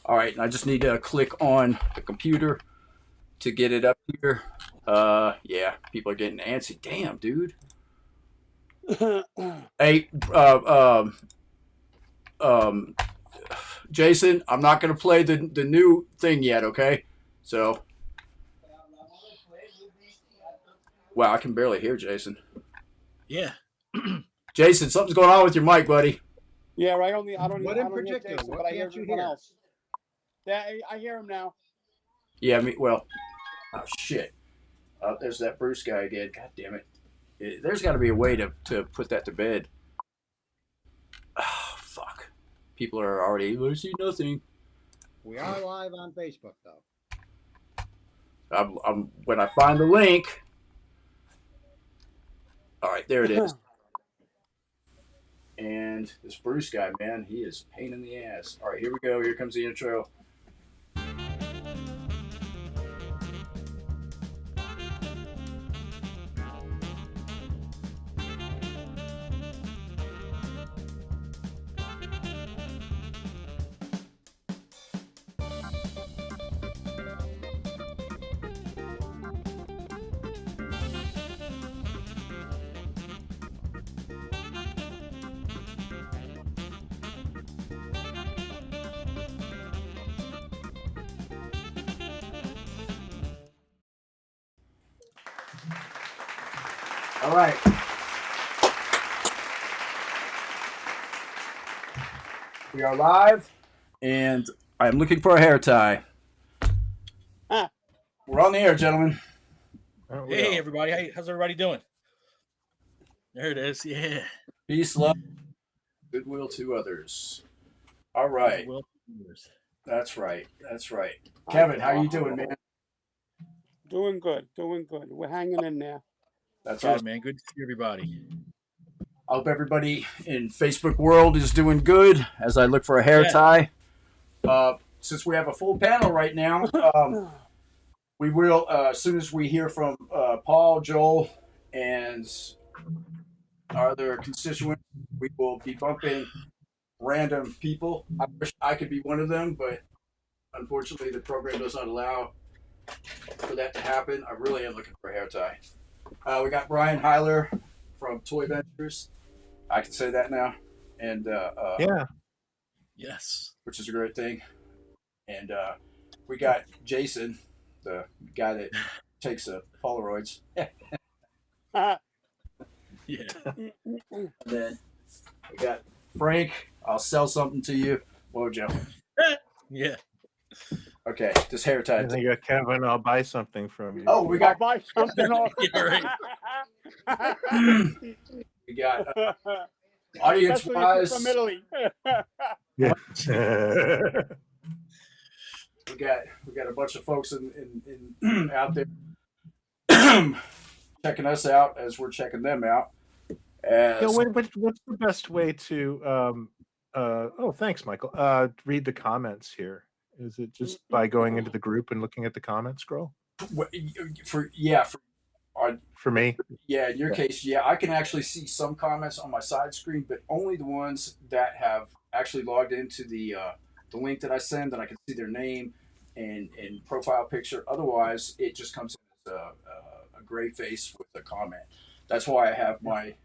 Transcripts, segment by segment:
All right, and I just need to click on the computer to get it up here. Yeah, people are getting antsy. Damn, dude. Hey, um, Jason, I'm not gonna play the new thing yet, okay? So, wow, I can barely hear Jason. Yeah. Jason, something's going on with your mic, buddy. Yeah, right. I don't What hear in particular? Jason, What but I hear can't you everyone hear? else. Yeah, I hear him now. Yeah, well, oh shit. There's that Bruce guy again. God damn it. There's got to be a way to put that to bed. Oh, fuck. People are already, I see nothing. We are live on Facebook, though. When I find the link. All right, there it is. And this Bruce guy, man, he is a pain in the ass. All right, here we go. Here comes the intro. All right. We are live, and I'm looking for a hair tie. We're on the air, gentlemen. Hey, everybody. How's everybody doing? There it is. Yeah. Peace, love, goodwill to others. All right. That's right. That's right. Kevin, how you doing, man? Doing good. We're hanging in there. That's good, awesome. Man. Good to see everybody. I hope everybody in Facebook world is doing good as I look for a hair tie. Since we have a full panel right now, we will, as soon as we hear from Paul, Joel, and our other constituents, we will be bumping random people. I wish I could be one of them, but unfortunately the program does not allow for that to happen. I really am looking for a hair tie. We got Brian Heiler from Toy Ventures. I can say that now. And yeah. Yes. Which is a great thing. And we got Jason, the guy that takes Polaroids. Yeah. And then we got Frank. I'll sell something to you. Mojo. Yeah. Okay, this hair tie. And I got Kevin. I'll buy something from you. Oh, we got buy something off. We got audience wise from Italy. Yeah. we got a bunch of folks in out there checking us out as we're checking them out. What's the best way to thanks, Michael. Read the comments here. Is it just by going into the group and looking at the comment scroll? For me? Yeah, in your case, yeah. I can actually see some comments on my side screen, but only the ones that have actually logged into the link that I send, that I can see their name and profile picture. Otherwise, it just comes in as a gray face with a comment. That's why I have my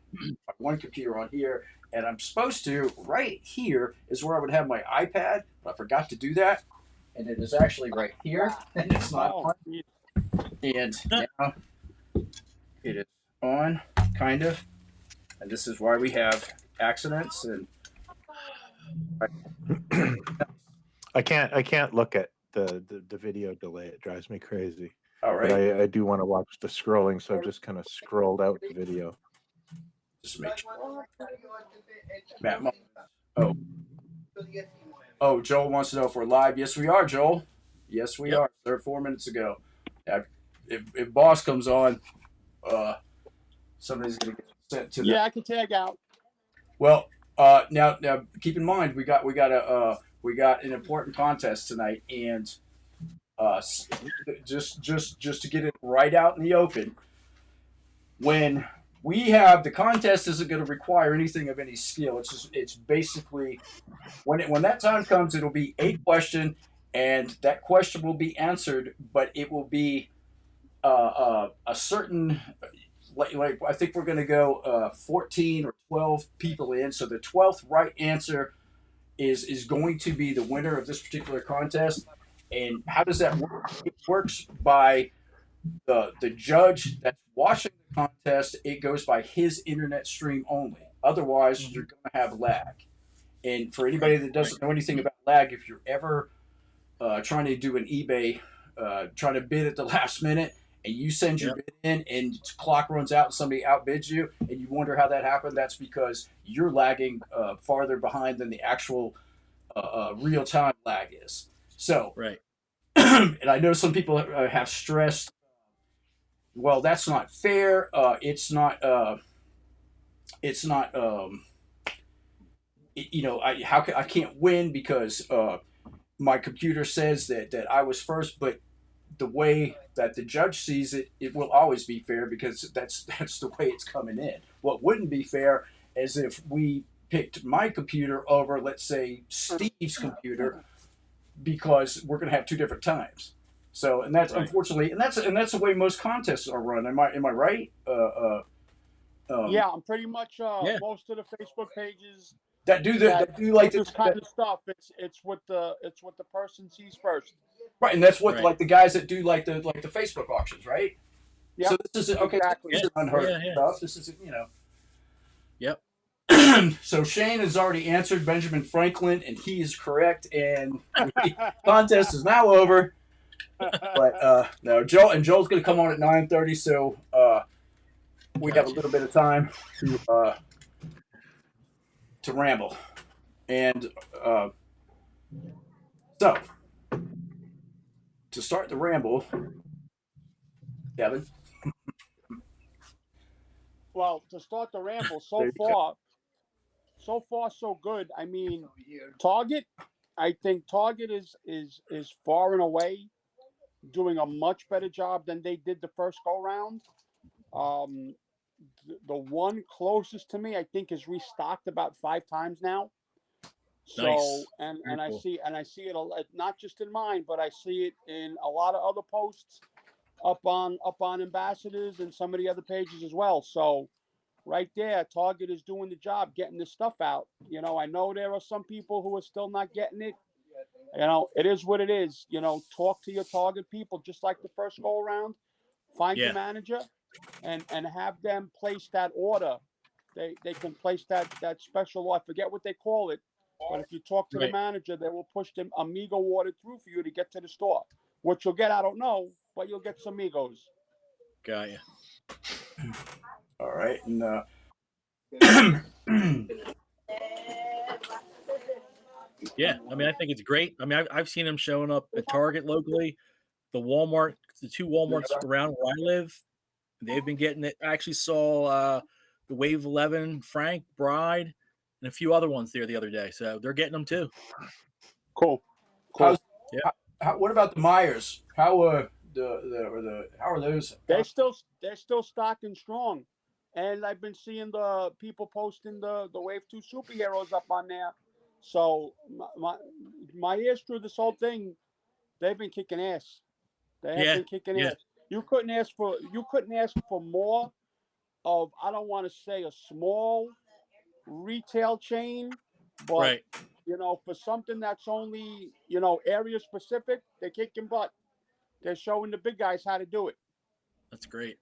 one computer on here, and I'm supposed to, right here is where I would have my iPad, but I forgot to do that. And it is actually right here, and it's not on. And now it is on, kind of. And this is why we have accidents. And I can't look at the video delay. It drives me crazy. All right. But I do want to watch the scrolling, so I've just kind of scrolled out the video. Just make sure. Matt, oh, Joel wants to know if we're live. Yes, we are, Joel. Yes, we are. Sir, 4 minutes ago. If Boss comes on, somebody's going to get sent to. Yeah, I can tag out. Well, now keep in mind we got an important contest tonight, and just to get it right out in the open, when we have the contest isn't going to require anything of any skill. It's basically when that time comes, it'll be a question, and that question will be answered, but it will be a certain. Like I think we're going to go 14 or 12 people in. So the 12th right answer is going to be the winner of this particular contest. And how does that work? It works by the judge that's watching the contest. It goes by his internet stream only. Otherwise, you're going to have lag. And for anybody that doesn't know anything about lag, if you're ever trying to do an eBay, trying to bid at the last minute, and you send your bid in and clock runs out and somebody outbids you, and you wonder how that happened, that's because you're lagging farther behind than the actual real-time lag is. So, right. And I know some people have stressed, well, that's not fair. It's not. It's not. I can't win because my computer says that I was first, but the way that the judge sees it, it will always be fair because that's the way it's coming in. What wouldn't be fair is if we picked my computer over, let's say, Steve's computer, because we're going to have two different times. So, and that's unfortunately, and that's the way most contests are run. Am I right? Yeah, I'm pretty much most of the Facebook pages that do like this kind of stuff. It's what the person sees first. Right, and that's what like the guys that do like the Facebook auctions, right? Yeah. So this is okay. Exactly. This is unheard of stuff. This is Yep. So Shane has already answered Benjamin Franklin, and he is correct. And the contest is now over. But no, Joel's going to come on at 9:30, so we have a little bit of time to ramble, and so to start the ramble, Kevin. Well, to start the ramble, so far so good. I mean, Target. I think Target is far and away doing a much better job than they did the first go round. The one closest to me, I think, is restocked about 5 times now. So nice. and I see it not just in mine, but I see it in a lot of other posts up on Ambassadors and some of the other pages as well. So right there, Target is doing the job getting this stuff out. I know there are some people who are still not getting it. It is what it is. Talk to your Target people just like the first go around. Find your manager and have them place that order. They can place that special order. I forget what they call it. But if you talk to the manager, they will push them Amigo order through for you to get to the store. What you'll get, I don't know, but you'll get some Migos. Got you. All right, and yeah, I mean, I think it's great. I mean, I've seen them showing up at Target locally, the two Walmarts around where I live. They've been getting it. I actually saw the Wave 11, Frank, Bride, and a few other ones there the other day. So they're getting them too. Cool. What about the Myers? How how are those? They're still stocking strong, and I've been seeing the people posting the Wave 2 superheroes up on there. So my ears through this whole thing, they've been kicking ass. They have been kicking ass. You couldn't ask for more of, I don't want to say a small retail chain, but for something that's only area specific, they're kicking butt. They're showing the big guys how to do it. That's great.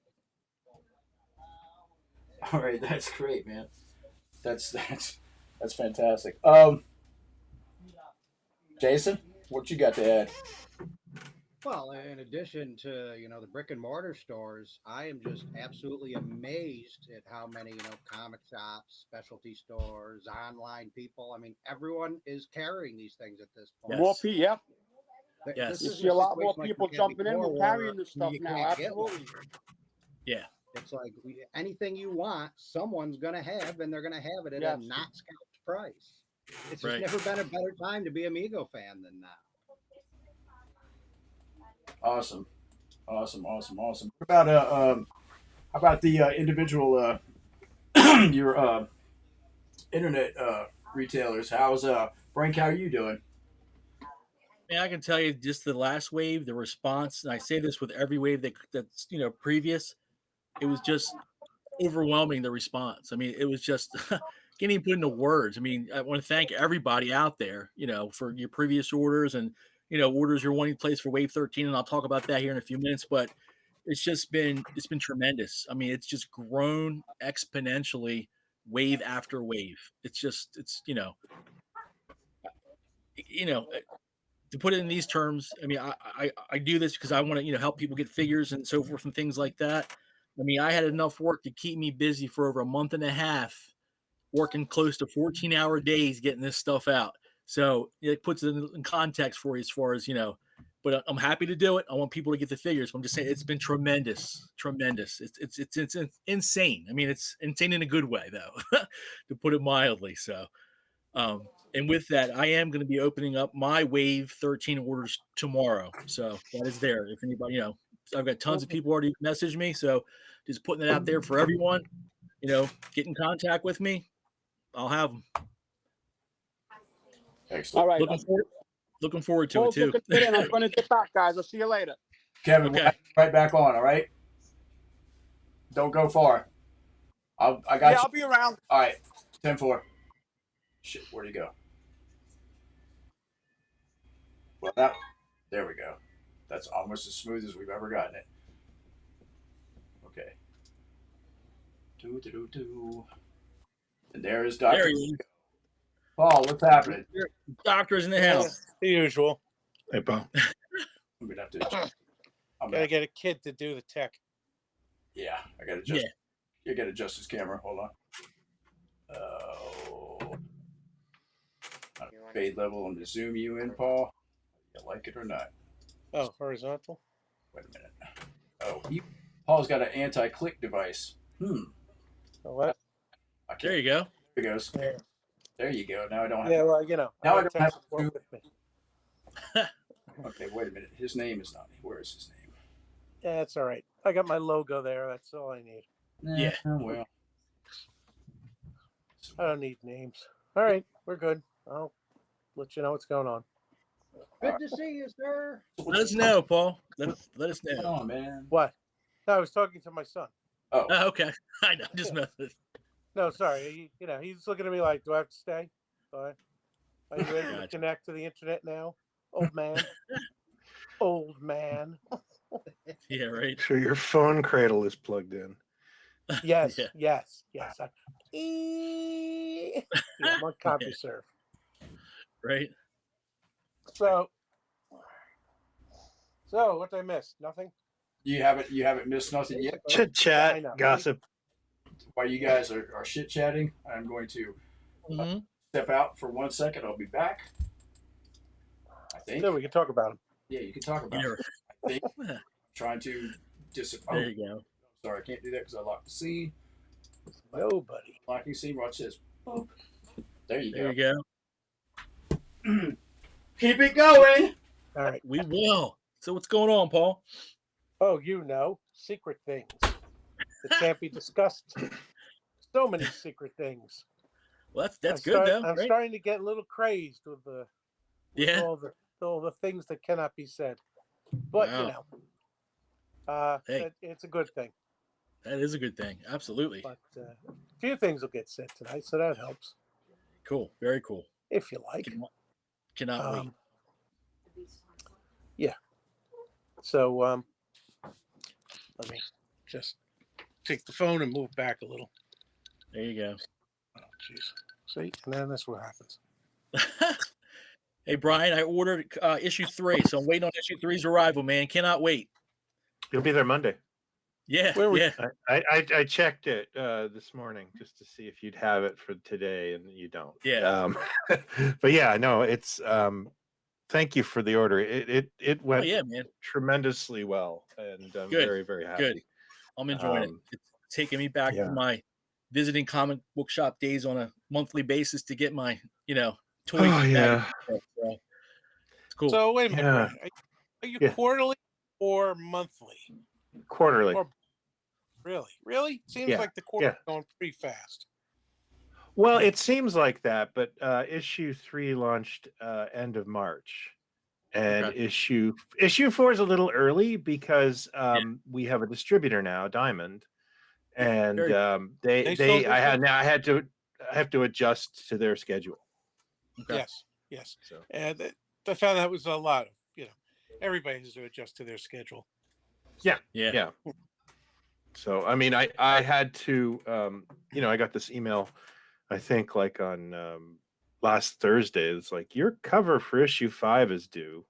All right, that's great, man. That's fantastic. Jason, what you got to add? Well, in addition to the brick and mortar stores, I am just absolutely amazed at how many comic shops, specialty stores, online people. I mean, everyone is carrying these things at this point. More people, yep. Yes, you see a lot more people jumping in and carrying this stuff now. Absolutely. Yeah. It's like anything you want, someone's going to have, and they're going to have it at a not scalped price. It's just never been a better time to be a Mego fan than now. Awesome. What about how about the individual your internet retailers? How's Frank? How are you doing? Man, I can tell you just the last wave, the response, and I say this with every wave that's previous, it was just overwhelming, the response. I mean, it was just can't even put into words. I mean, I want to thank everybody out there, for your previous orders and orders you're wanting to place for wave 13, and I'll talk about that here in a few minutes, but it's been tremendous. I mean, it's just grown exponentially wave after wave. To put it in these terms, I mean, I do this because I want to, help people get figures and so forth and things like that. I mean, I had enough work to keep me busy for over a month and a half, working close to 14-hour days getting this stuff out. So it puts it in context for you as far as, but I'm happy to do it. I want people to get the figures. But I'm just saying it's been tremendous. It's insane. I mean, it's insane in a good way, though, to put it mildly. So, and with that, I am going to be opening up my Wave 13 orders tomorrow. So that is there. If anybody, I've got tons of people already messaged me. So just putting it out there for everyone, get in contact with me. I'll have them. Excellent. All right. Looking forward to it too. I'm going to get back, guys. I'll see you later. Kevin, Okay. we'll right back on. All right. Don't go far. I got you. I'll be around. All right. 10-4. Shit, where'd he go? Well, there we go. That's almost as smooth as we've ever gotten it. Okay. And there is Dr. There he is. Paul, what's happening? Doctor's in the house. The usual. Hey, Paul. I'm gonna have to. Gotta get a kid to do the tech. Yeah, I gotta adjust. Yeah. You gotta adjust his camera. Hold on. Fade level. I'm gonna zoom you in, Paul. You like it or not? Oh, horizontal. Wait a minute. Oh, Paul's got an anti-click device. Oh, what? There you go. There he goes. Yeah. There you go. Now I don't have. Yeah, well, now I don't have to work with me. Okay, wait a minute. His name is not. Where is his name? Yeah, it's all right. I got my logo there. That's all I need. Yeah. Well. I don't need names. All right, we're good. I'll let you know what's going on. Good to see you, sir. Let us know, Paul. Let us know. Oh man. What? No, I was talking to my son. Oh. Okay. I know. Just messed. No, sorry. He's looking at me like, do I have to stay? Are you ready to connect to the internet now, old man? Old man. Yeah, right. So your phone cradle is plugged in. Yes, Yeah. yes. I'm on CompuServe. Right. So what did I miss? Nothing? You haven't missed nothing yet. Chit chat, gossip. While you guys are chit chatting, I'm going to step out for 1 second. I'll be back. I think. No, we can talk about them. Yeah, you can talk about it. I think. Trying to disappoint. There you go. Sorry, I can't do that because I locked the scene. Nobody. Locking scene. Watch this. Boop. There you There go. you go. Keep it going. All right. We will. So what's going on, Paul? Oh, secret things that can't be discussed. So many secret things. Well, that's good though. I'm starting to get a little crazed with all the things that cannot be said. But wow. Hey. it's a good thing. That is a good thing. Absolutely. But a few things will get said tonight, so that helps. Cool. Very cool. If you like. Cannot wait. Yeah. So let me just take the phone and move back a little. There you go. Oh, jeez. See, and then that's what happens. Hey, Brian, I ordered issue 3, so I'm waiting on issue 3's arrival, man. Cannot wait. You'll be there Monday. Yeah, I checked it this morning just to see if you'd have it for today, and you don't. Yeah. But yeah, no, it's thank you for the order. It went man. tremendously well, and I'm very, very happy. Good. I'm enjoying it. It's taking me back to my visiting comic book shop days on a monthly basis to get my, toys. Oh, yeah. So, it's cool. So wait a minute. Yeah. Are you quarterly or monthly? Quarterly. Really? Seems like the quarter's going pretty fast. Well, it seems like that, but issue 3 launched end of March. and issue 4 is a little early because we have a distributor now, Diamond, and I have to adjust to their schedule. Okay. Yes. So. And I found that was a lot of, everybody has to adjust to their schedule. Yeah. So, I mean, I had to, I got this email, I think like on last Thursday. It's like, your cover for issue 5 is due.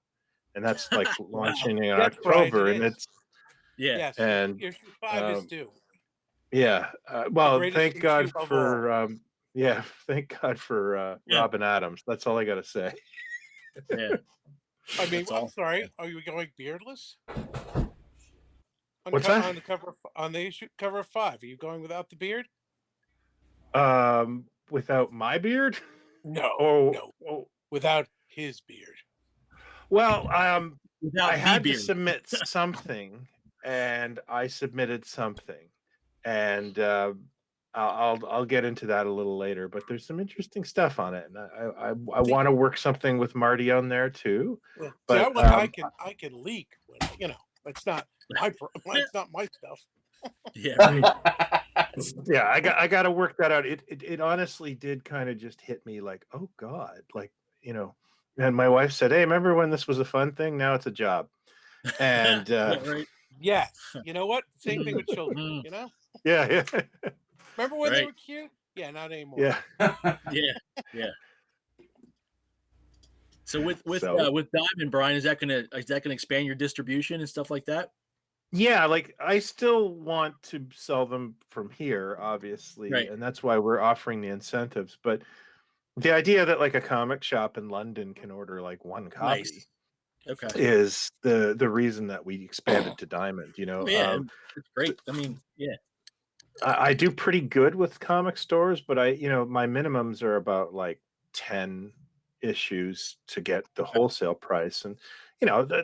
And that's like launching in October. Right, and it's, yes, and issue 5 is due. Yeah. Well, thank God for, thank God for Robin Adams. That's all I got to say. Yeah. I mean, I'm sorry. Are you going beardless? What's that? On the cover, on the issue cover of 5, are you going without the beard? Without my beard? No. Without his beard. Well, I had to submit something, and I submitted something, and I'll get into that a little later. But there's some interesting stuff on it, and I want to work something with Marty on there too. Well, but I can leak when it's not it's not my stuff. Yeah. Yeah, I got to work that out. It honestly did kind of just hit me like, oh God, like, and my wife said, hey, remember when this was a fun thing? Now it's a job. And right. Yes. You know what? Same thing with children, Yeah. Remember when they were cute? Yeah, not anymore. Yeah. So with Diamond, Brian, is that gonna expand your distribution and stuff like that? Yeah, like I still want to sell them from here, obviously, and that's why we're offering the incentives. But the idea that like a comic shop in London can order like one copy is the reason that we expanded to Diamond. It's great. I mean, I do pretty good with comic stores, but my minimums are about like 10 issues to get the wholesale price, and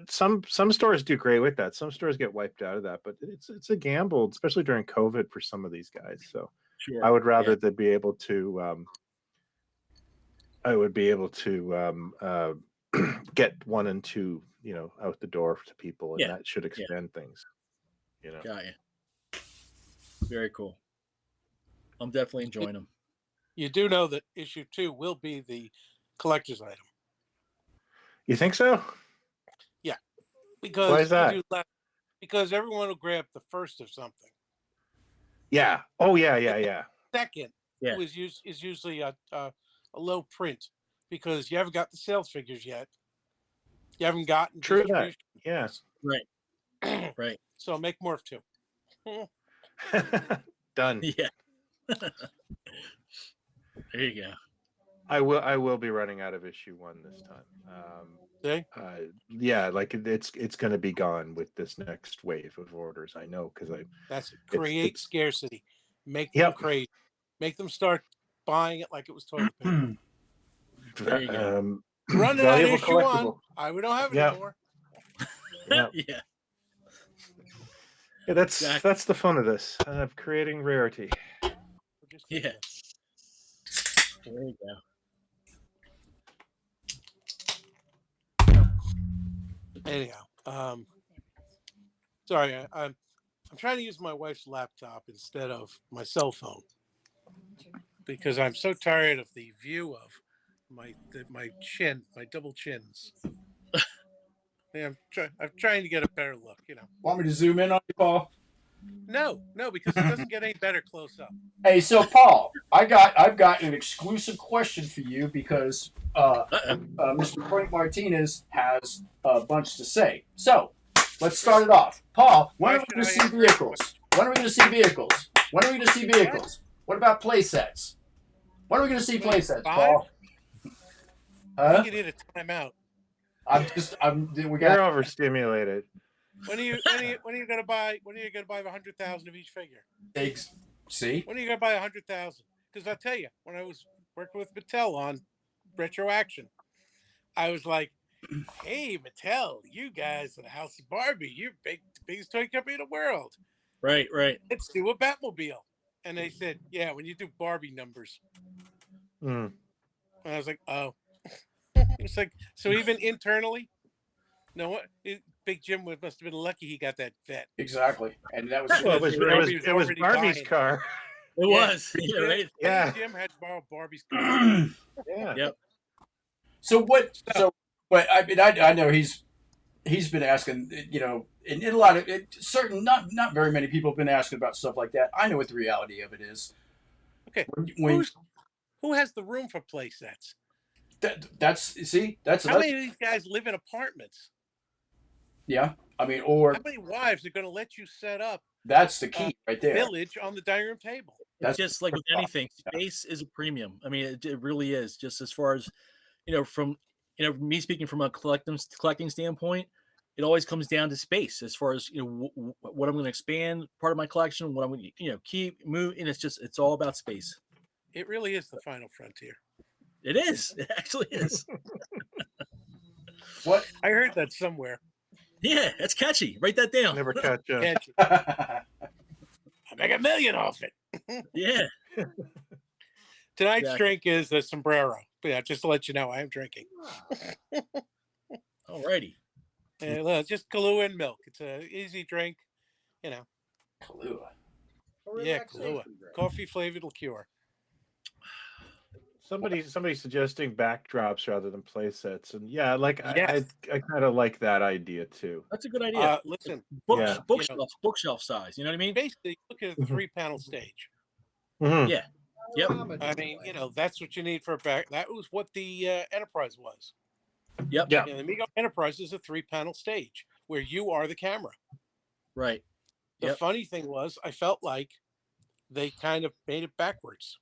some stores do great with that. Some stores get wiped out of that, but it's a gamble, especially during COVID for some of these guys. So I would rather they'd be able to get 1 and 2 out the door to people, and that should expand things. Got you. Very cool. I'm definitely enjoying them. You do know that issue 2 will be the collector's item. You think so? Yeah. Because why is that? Because everyone will grab the first of something. Yeah. Oh yeah. Second is usually a low print because you haven't got the sales figures yet. You haven't gotten distribution. Yeah. Right. So make more of 2. Done. Yeah. There you go. I will be running out of issue 1 this time. Like it's going to be gone with this next wave of orders. I know because that's create scarcity, make them crazy, make them start buying it like it was toilet paper. There you go. Running out issue 1. We don't have it anymore. Yeah. Yeah, that's the fun of this, of creating rarity. Yeah. There you go. Anyhow, sorry, I'm trying to use my wife's laptop instead of my cell phone because I'm so tired of the view of my chin, my double chins. I'm trying to get a better look, Want me to zoom in on you, Paul? No, because it doesn't get any better close up. Hey, so Paul, I've got an exclusive question for you because Mr. Frank Martinez has a bunch to say. So let's start it off. Paul, when are we going to see vehicles? When are we going to see vehicles? When are we going to see vehicles? What about playsets? When are we going to see playsets, Paul? Huh? You need a timeout. You're overstimulated. When are you gonna buy 100,000 of each figure? See? When are you gonna buy 100,000? Because I'll tell you, when I was working with Mattel on Retro Action, I was like, "Hey, Mattel, you guys at the House of Barbie, you're the biggest toy company in the world. Right. Let's do a Batmobile." And they said, "Yeah, when you do Barbie numbers." And I was like, "Oh." It's like, so even internally, No, what? Big Jim must have been lucky he got that vet. Exactly, and that was Well, it was already Barbie's buying. car. It was. Yeah, right. Yeah. Jim had to borrow Barbie's car. Yeah. Yep. So what? So, but I mean, I know he's been asking, and a lot of not very many people have been asking about stuff like that. I know what the reality of it is. Okay, When who has the room for play sets? that's How many of these guys live in apartments? Yeah, I mean, or how many wives are going to let you set up? That's the key right there. Village on the dining room table. It's just like with anything, space is a premium. I mean, it really is. Just as far as from me speaking from a collecting standpoint, it always comes down to space. As far as what I'm going to expand part of my collection, what I'm going to keep move, and it's all about space. It really is the final frontier. It is. It actually is. What? I heard that somewhere. Yeah, it's catchy. Write that down. Never catch up. Catchy. I make $1 million off it. Yeah. Tonight's drink is the sombrero. But yeah, just to let you know, I am drinking. Alrighty. Just Kahlua and milk. It's an easy drink, Kahlua. Yeah, Kahlua. Coffee flavored liqueur. Somebody's suggesting backdrops rather than play sets, and yeah, I kind of like that idea too. That's a good idea. Listen, bookshelf size. You know what I mean? Basically, look at a 3-panel stage. Mm-hmm. Yeah. Yep. I mean, that's what you need for a back. That was what the Enterprise was. Yep. Yeah. The Amigo Enterprise is a 3-panel stage where you are the camera. Right. The funny thing was, I felt like they kind of made it backwards.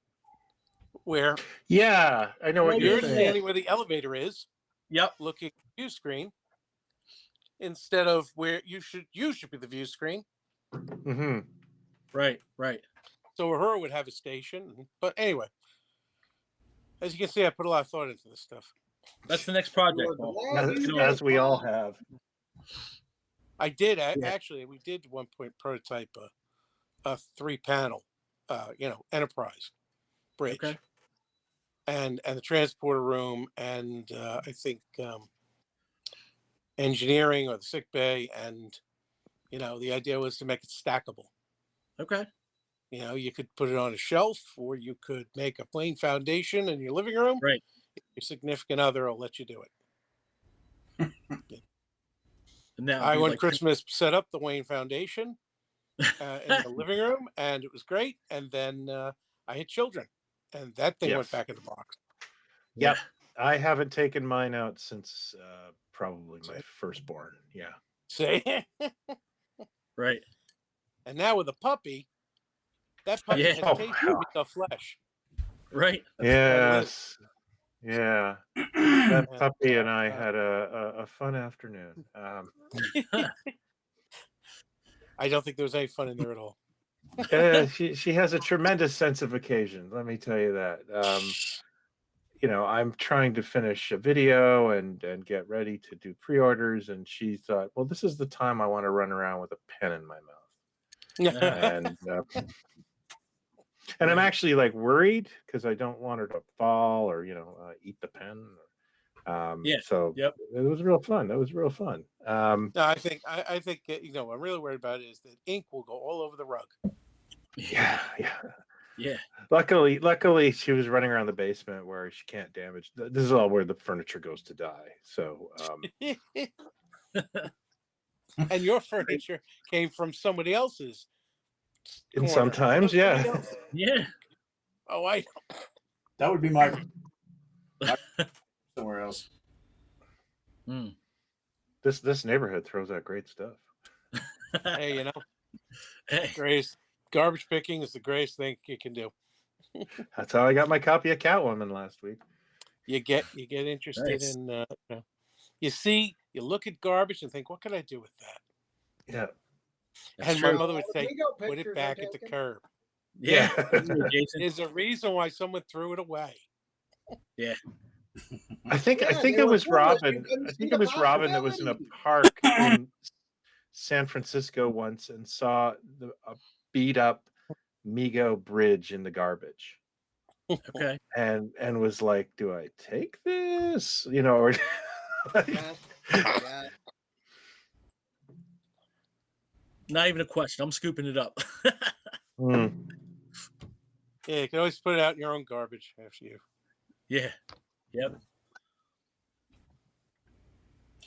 Where I know what you're saying. standing where the elevator is. Yep. Looking at the view screen instead of where you should be the view screen. Mm-hmm. Right. So her would have a station, but anyway, as you can see, I put a lot of thought into this stuff. That's the next project, as we all have. I did actually. We did at one point prototype a 3-panel, Enterprise bridge, and the transporter room, and I think engineering or the sick bay, and the idea was to make it stackable. Okay. You could put it on a shelf, or you could make a plain foundation in your living room. Right. Your significant other will let you do it. I one Christmas set up the Wayne Foundation in the living room, and it was great. And then I had children, and that thing went back in the box. Yep. I haven't taken mine out since probably my firstborn. Yeah. See? Right. And now with a puppy, that puppy has tasted the flesh. Right. Yes. Yeah. That puppy and I had a fun afternoon. I don't think there was any fun in there at all. She has a tremendous sense of occasion. Let me tell you that. I'm trying to finish a video and get ready to do pre-orders, and she thought, well, this is the time I want to run around with a pen in my mouth. And I'm actually worried because I don't want her to fall or eat the pen. So it was real fun. That was real fun. No, I think what I'm really worried about is that ink will go all over the rug. Yeah. Luckily, she was running around the basement where she can't damage. This is all where the furniture goes to die. So, and your furniture came from somebody else's. And sometimes, yeah. Oh, I. That would be my somewhere else. This neighborhood throws out great stuff. Hey, greatest garbage picking is the greatest thing you can do. That's how I got my copy of Catwoman last week. You get interested in. You look at garbage and think, what could I do with that? Yeah. And my mother would say, put it back at the curb. Yeah. There's a reason why someone threw it away. Yeah. I think it was Robin. I think it was Robin that was in a park in San Francisco once and saw a beat up Mego bridge in the garbage. Okay. And was like, do I take this? Or Not even a question. I'm scooping it up. Mm. Yeah, you can always put it out in your own garbage after you. Yeah. Yep.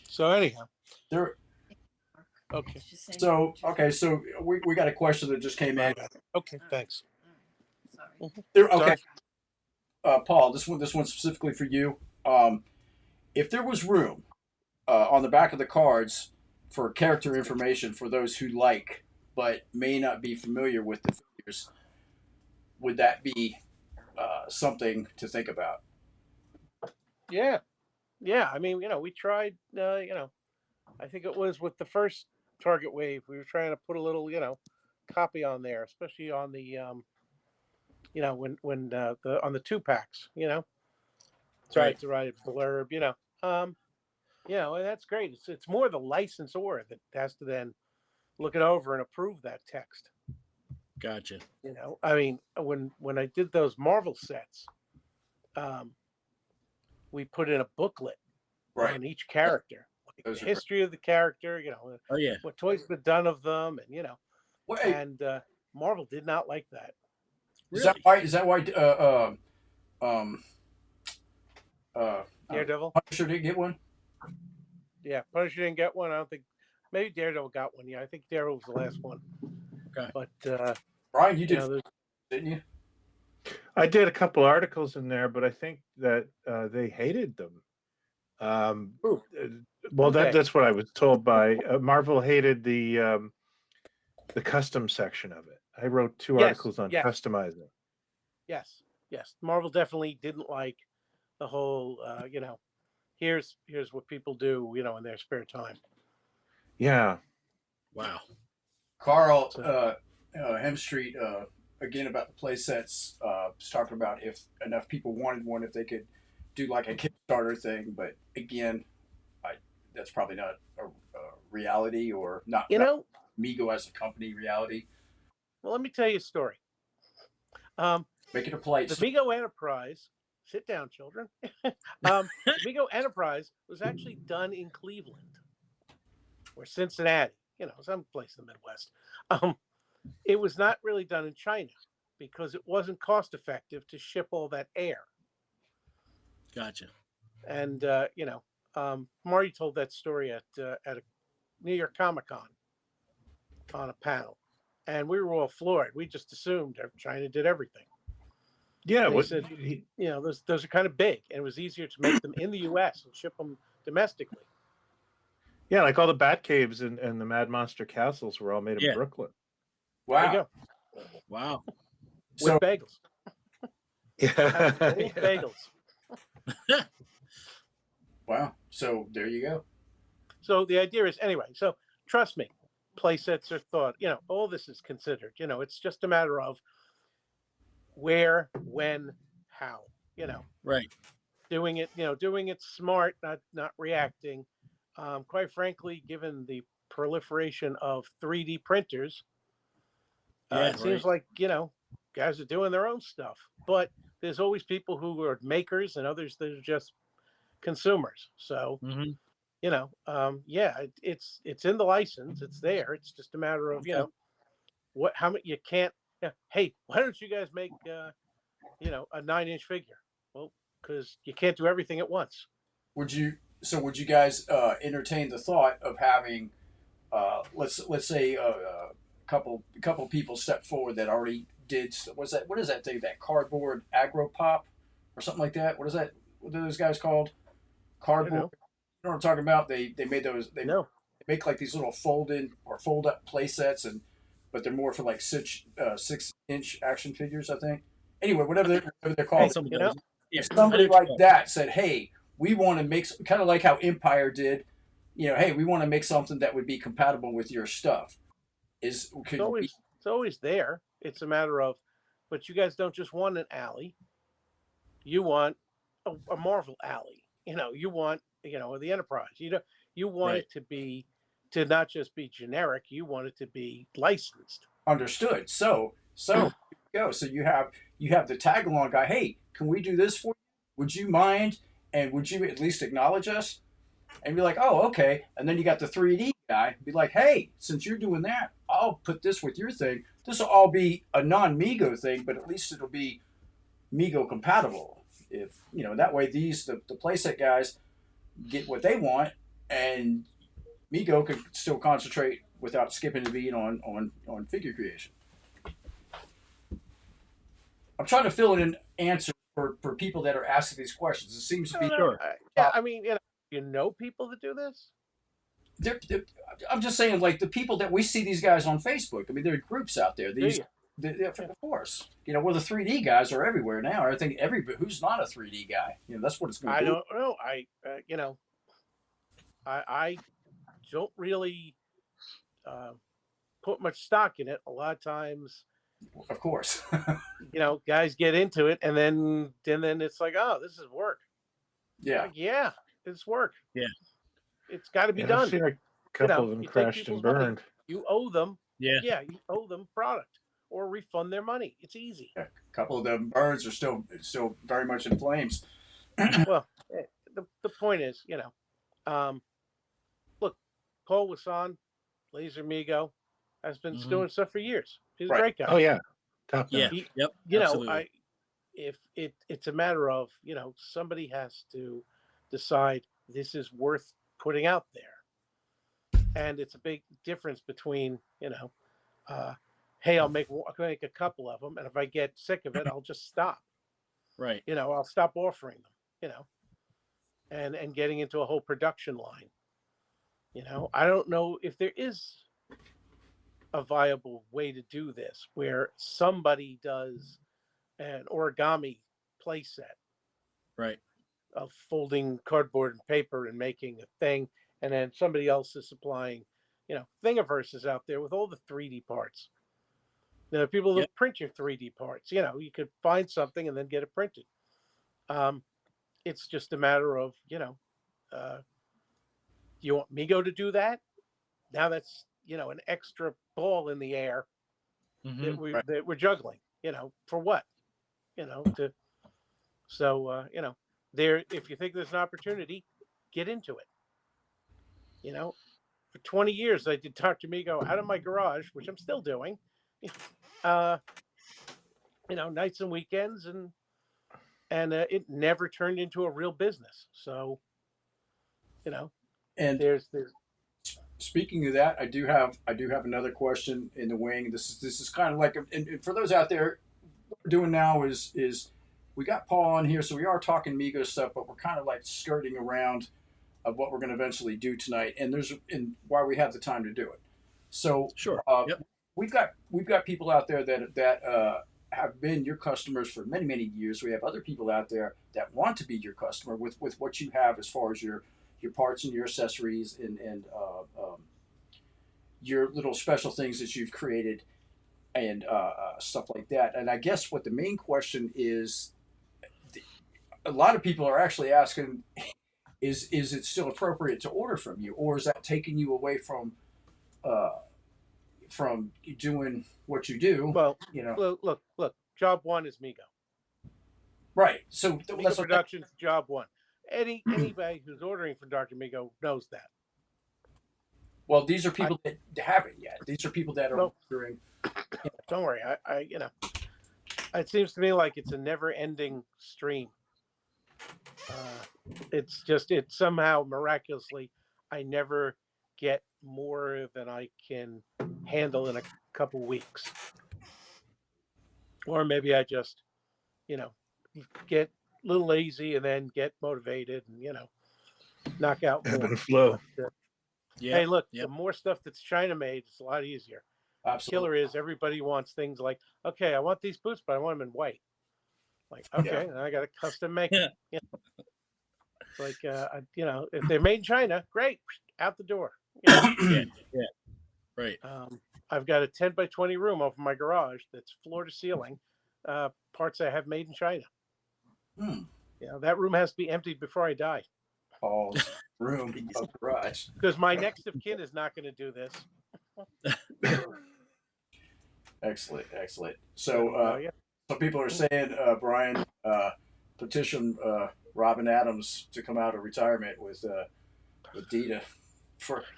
So anyhow, There. okay. So we got a question that just came in. Okay, thanks. There. Okay. Sorry. Paul, this one specifically for you. If there was room on the back of the cards for character information for those who like but may not be familiar with the figures, would that be something to think about? Yeah. I mean, we tried. I think it was with the first Target wave. We were trying to put a little, copy on there, especially on the, when the on the 2-packs. Tried to write a blurb. And that's great. It's more the licensor that has to then look it over and approve that text. Gotcha. I mean, when I did those Marvel sets, we put in a booklet on each character, like the history of the character, Oh yeah, what toys been done of them, and Well, and Marvel did not like that. Is that why? Is that why? Daredevil. Punisher didn't get one. Yeah, Punisher didn't get one. I don't think. Maybe Daredevil got one. Yeah, I think Daredevil was the last one. Okay. But Brian, you did, didn't you? I did a couple articles in there, but I think that they hated them. Well, that's what I was told by Marvel. Hated the custom section of it. I wrote 2 articles on customizing. Yes. Marvel definitely didn't like the whole. Here's what people do. In their spare time. Yeah. Wow. Carl Hemstreet again about the playsets. Was talking about if enough people wanted one, if they could do like a Kickstarter thing. But again, that's probably not a reality, or not. Not Mego as a company reality. Well, let me tell you a story. Make it a place. The Mego Enterprise. Sit down, children. The Mego Enterprise was actually done in Cleveland or Cincinnati, someplace in the Midwest. It was not really done in China because it wasn't cost effective to ship all that air. Gotcha. And Marty told that story at a New York Comic-Con on a panel, and we were all floored. We just assumed China did everything. Yeah, they said, those are kind of big, and it was easier to make them in the U.S. and ship them domestically. Yeah, like all the Bat Caves and the Mad Monster Castles were all made in Brooklyn. Wow. There you go. Wow. With bagels. Yeah. Bagels. Wow. So there you go. So the idea is, anyway, so trust me, playsets are thought, all this is considered. It's just a matter of where, when, how, Right. Doing it smart, not reacting. Quite frankly, given the proliferation of 3D printers, it seems like, guys are doing their own stuff. But there's always people who are makers and others that are just consumers. So, it's in the license. It's there. It's just a matter of, how much you can't. Hey, why don't you guys make, a 9-inch figure? Well, because you can't do everything at once. Would you guys entertain the thought of having, let's say a couple people step forward that already did, what is that thing, that cardboard aggro pop or something like that? What are those guys called? Cardboard. You know what I'm talking about? They made those. They make like these little fold up play sets, but they're more for like 6-inch action figures, I think. Anyway, whatever they're called. If somebody like that said, "Hey, we want to make," kind of like how Empire did, "Hey, we want to make something that would be compatible with your stuff." It's always there. It's a matter of, but you guys don't just want an alley. You want a Marvel alley. You want the Enterprise. You want it to not just be generic. You want it to be licensed. Understood. So go. So you have the tag along guy. Hey, can we do this for you? Would you mind? And would you at least acknowledge us? And be like, oh, okay. And then you got the 3D guy. Be like, hey, since you're doing that, I'll put this with your thing. This will all be a non-Mego thing, but at least it'll be Mego compatible. If that way, the playset guys get what they want, and Mego can still concentrate without skipping a beat on figure creation. I'm trying to fill in an answer for people that are asking these questions. It seems to be Sure. Yeah, I mean, people that do this. I'm just saying, like the people that we see these guys on Facebook. I mean, there are groups out there. Of course, well, the 3D guys are everywhere now. I think who's not a 3D guy, that's what it's going to be. I don't know. I don't really put much stock in it. A lot of times, of course, guys get into it, and then it's like, oh, this is work. Yeah, like, yeah, it's work. Yeah, it's got to be done. I've seen a couple of them crashed and burned. Money. You owe them. Yeah, you owe them product or refund their money. It's easy. Yeah, a couple of them birds are still very much in flames. Well, the point is, look, Paul Wasson, Laser Mego, has been doing stuff for years. He's a great guy. Oh yeah, top yeah, notch. Absolutely. If it's a matter of somebody has to decide this is worth putting out there, and it's a big difference between hey, I'll make a couple of them, and if I get sick of it, I'll just stop. Right. I'll stop offering them. And getting into a whole production line. I don't know if there is a viable way to do this where somebody does an origami playset, right, of folding cardboard and paper and making a thing, and then somebody else is supplying, Thingiverse is out there with all the 3D parts. People that print your 3D parts. You could find something and then get it printed. It's just a matter of, you want Mego to do that? Now that's, an extra ball in the air that we're juggling, for what? If you think there's an opportunity, get into it. For 20 years, I did Dr. Mego out of my garage, which I'm still doing, nights and weekends, and it never turned into a real business. So, and there's. Speaking of that, I do have another question in the wing. This is kind of like, and for those out there, what we're doing now is we got Paul on here, so we are talking Mego stuff, but we're kind of like skirting around of what we're going to eventually do tonight, and why we have the time to do it. So sure, we've got people out there that have been your customers for many years. We have other people out there that want to be your customer with what you have as far as your parts and your accessories and your little special things that you've created and stuff like that. And I guess what the main question is, a lot of people are actually asking, is it still appropriate to order from you, or is that taking you away from doing what you do? Well, look. Job one is Mego. Right. So Mego Productions, job one. Anybody who's ordering for Dr. Mego knows that. Well, these are people that haven't yet. These are people that are ordering. Don't worry. It seems to me like it's a never-ending stream. It's somehow miraculously, I never get more than I can handle in a couple weeks. Or maybe I just, get a little lazy and then get motivated and, knock out more. Ebb and flow. Hey, look, the more stuff that's China made, it's a lot easier. Absolutely. Killer is everybody wants things like, okay, I want these boots, but I want them in white. Like, okay, I got to custom make it. It's like, if they're made in China, great, out the door. Right. I've got a 10 by 20 room over my garage that's floor to ceiling, parts I have made in China. That room has to be emptied before I die. Paul's room of garage. Because my next of kin is not going to do this. Excellent. So, some people are saying, Brian, petition Robin Adams to come out of retirement with Dita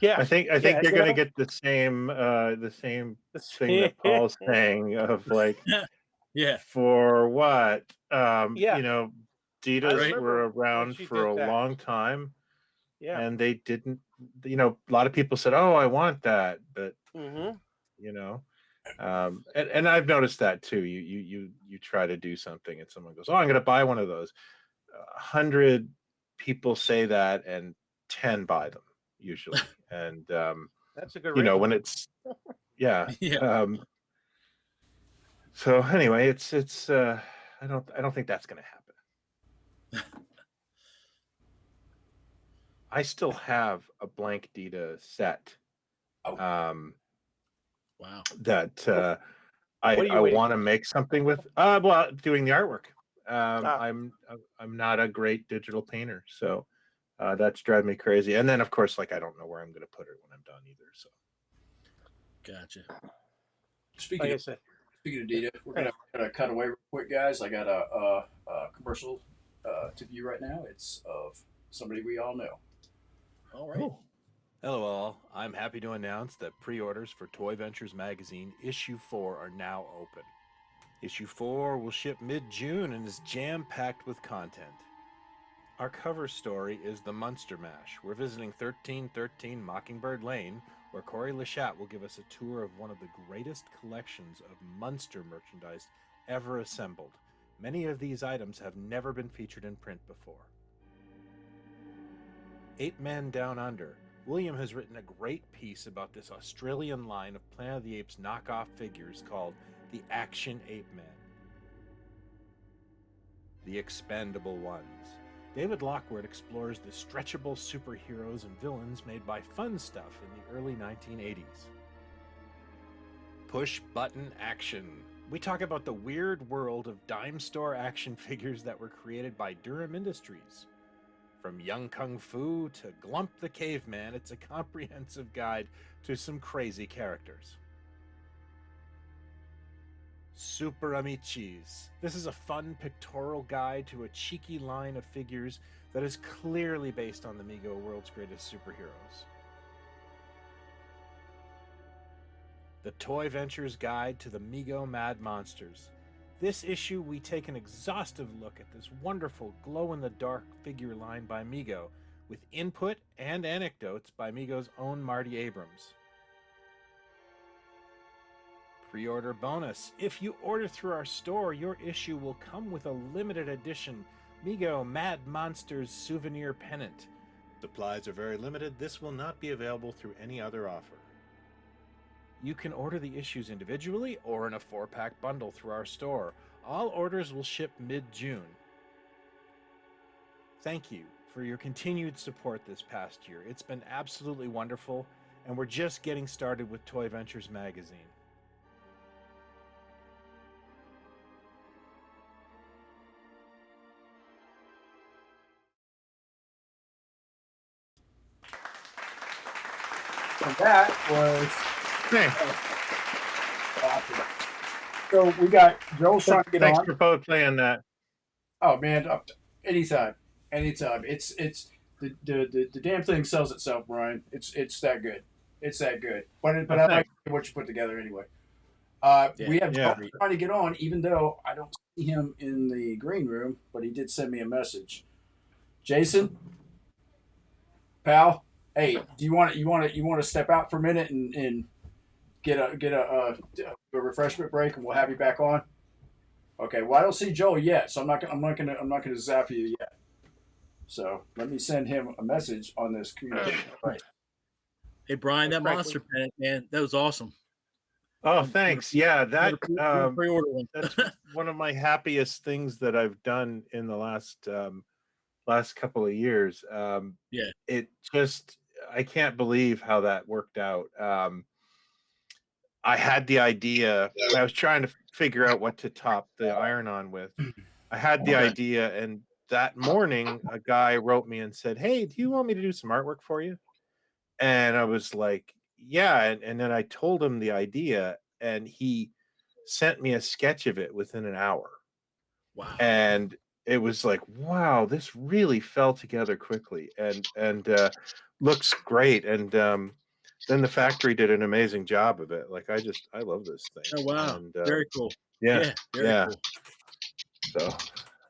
I think you're going to get the same thing that Paul's saying of like, for what? Adidas were around for a long time, and they didn't. A lot of people said, "Oh, I want that," but and I've noticed that too. You try to do something, and someone goes, "Oh, I'm going to buy one of those." 100 people say that, and 10 buy them usually, and that's a good ratio. when it's so anyway, it's I don't think that's going to happen. I still have a blank Dita set. Wow. That I want to make something with. Well, doing the artwork. I'm not a great digital painter, so that's driving me crazy. And then, of course, like I don't know where I'm going to put it when I'm done either. So, gotcha. Speaking of Dita, we're gonna cut away real quick, guys. I got a commercial to view right now. It's of somebody we all know. All right. Hello all. I'm happy to announce that pre-orders for Toy Ventures magazine issue 4 are now open. Issue 4 will ship mid-June and is jam-packed with content. Our cover story is The Munster Mash. We're visiting 1313 Mockingbird Lane, where Corey Lechat will give us a tour of one of the greatest collections of Munster merchandise ever assembled. Many of these items have never been featured in print before. Ape Man Down Under. William has written a great piece about this Australian line of Planet of the Apes knockoff figures called the Action Ape Man. The Expendable Ones. David Lockwood explores the stretchable superheroes and villains made by Fun Stuff in the early 1980s. Push Button Action. We talk about the weird world of dime store action figures that were created by Durham Industries. From Young Kung Fu to Glump the Caveman, it's a comprehensive guide to some crazy characters. Super Amicis. This is a fun pictorial guide to a cheeky line of figures that is clearly based on the Mego World's Greatest Superheroes. The Toy Ventures Guide to the Mego Mad Monsters. This issue, we take an exhaustive look at this wonderful glow-in-the-dark figure line by Mego, with input and anecdotes by Mego's own Marty Abrams. Pre-order bonus. If you order through our store, your issue will come with a limited edition Mego Mad Monsters souvenir pennant. Supplies are very limited. This will not be available through any other offer. You can order the issues individually or in a 4-pack bundle through our store. All orders will ship mid-June. Thank you for your continued support this past year. It's been absolutely wonderful, and we're just getting started with Toy Ventures magazine. And that was awesome. So we got Joel's trying to get on. Thanks for both playing that. Oh man, anytime. It's the damn thing sells itself, Brian. It's that good. It's that good. But I like what you put together anyway. We have Joel trying to get on, even though I don't see him in the green room, but he did send me a message. Jason, pal, hey, do you want to step out for a minute and get a refreshment break, and we'll have you back on? Okay. Well, I don't see Joel yet, so I'm not gonna zap you yet. So let me send him a message on this communication. Right. Hey Brian, that monster pennant, man, that was awesome. Oh, thanks. Yeah, that's one of my happiest things that I've done in the last couple of years. It just, I can't believe how that worked out. I had the idea. I was trying to figure out what to top the iron-on with. I had the idea, and that morning, a guy wrote me and said, "Hey, do you want me to do some artwork for you?" And I was like, "Yeah." And then I told him the idea, and he sent me a sketch of it within an hour. Wow. And it was like, wow, this really fell together quickly. And looks great, and then the factory did an amazing job of it. Like I love this thing. Oh wow, And, very cool. Yeah, very yeah. cool.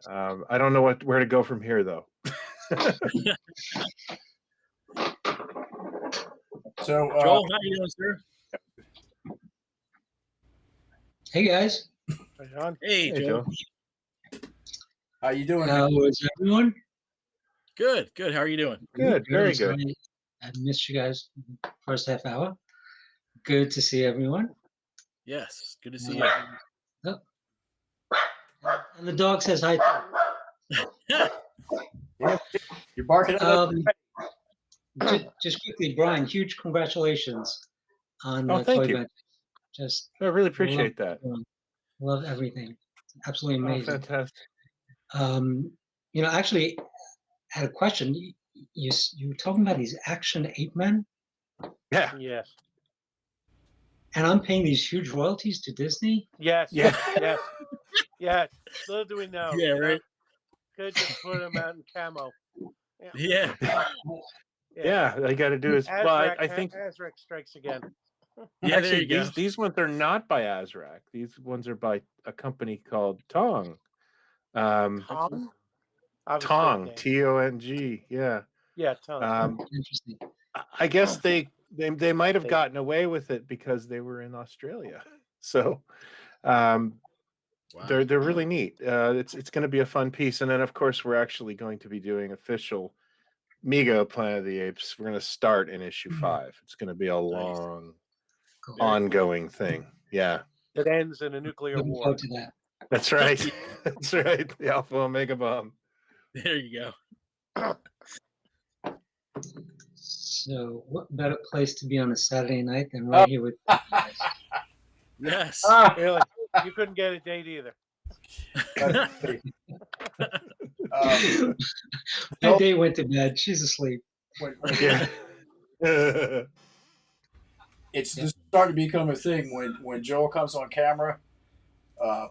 So I don't know where to go from here though. So Joel, how you doing, sir? Hey guys, Hey, Joel. How you doing? how is everyone? Good. How are you doing? Good, very I'm sorry good. I missed you guys first half hour. Good to see everyone. Yes, good to see you. Oh. And the dog says hi. You're barking at us. Just quickly, Brian, huge congratulations on thank Toy you. Ventures. Just I really appreciate that. Love everything. Absolutely amazing. Fantastic. Actually, I had a question. You were talking about these action ape men, Yeah. Yes. and I'm paying these huge royalties to Disney. Yes. Yeah. Yes. Yes. Little do we know. Yeah, right. Could just put them out in camo. Yeah. Yeah, all you got to do is. Well, I think Azrac strikes again. Yeah, actually there you go. these ones are not by Azrac. These ones are by a company called Tong. Tong? Tong, Tong. Yeah. Yeah, Tong. Interesting. I guess they might have gotten away with it because they were in Australia. So they're really neat. It's going to be a fun piece, and then of course we're actually going to be doing official Mego Planet of the Apes. We're going to start in issue 5. It's going to be a long, ongoing thing. Yeah. It ends in a nuclear Looking war. forward to that. That's right. That's right. The Alpha Omega bomb. There you go. So, what better place to be on a Saturday night than right here with you guys? Yes. Really? You couldn't get a date either. My day went to bed. She's asleep. It's just starting to become a thing when Joel comes on camera.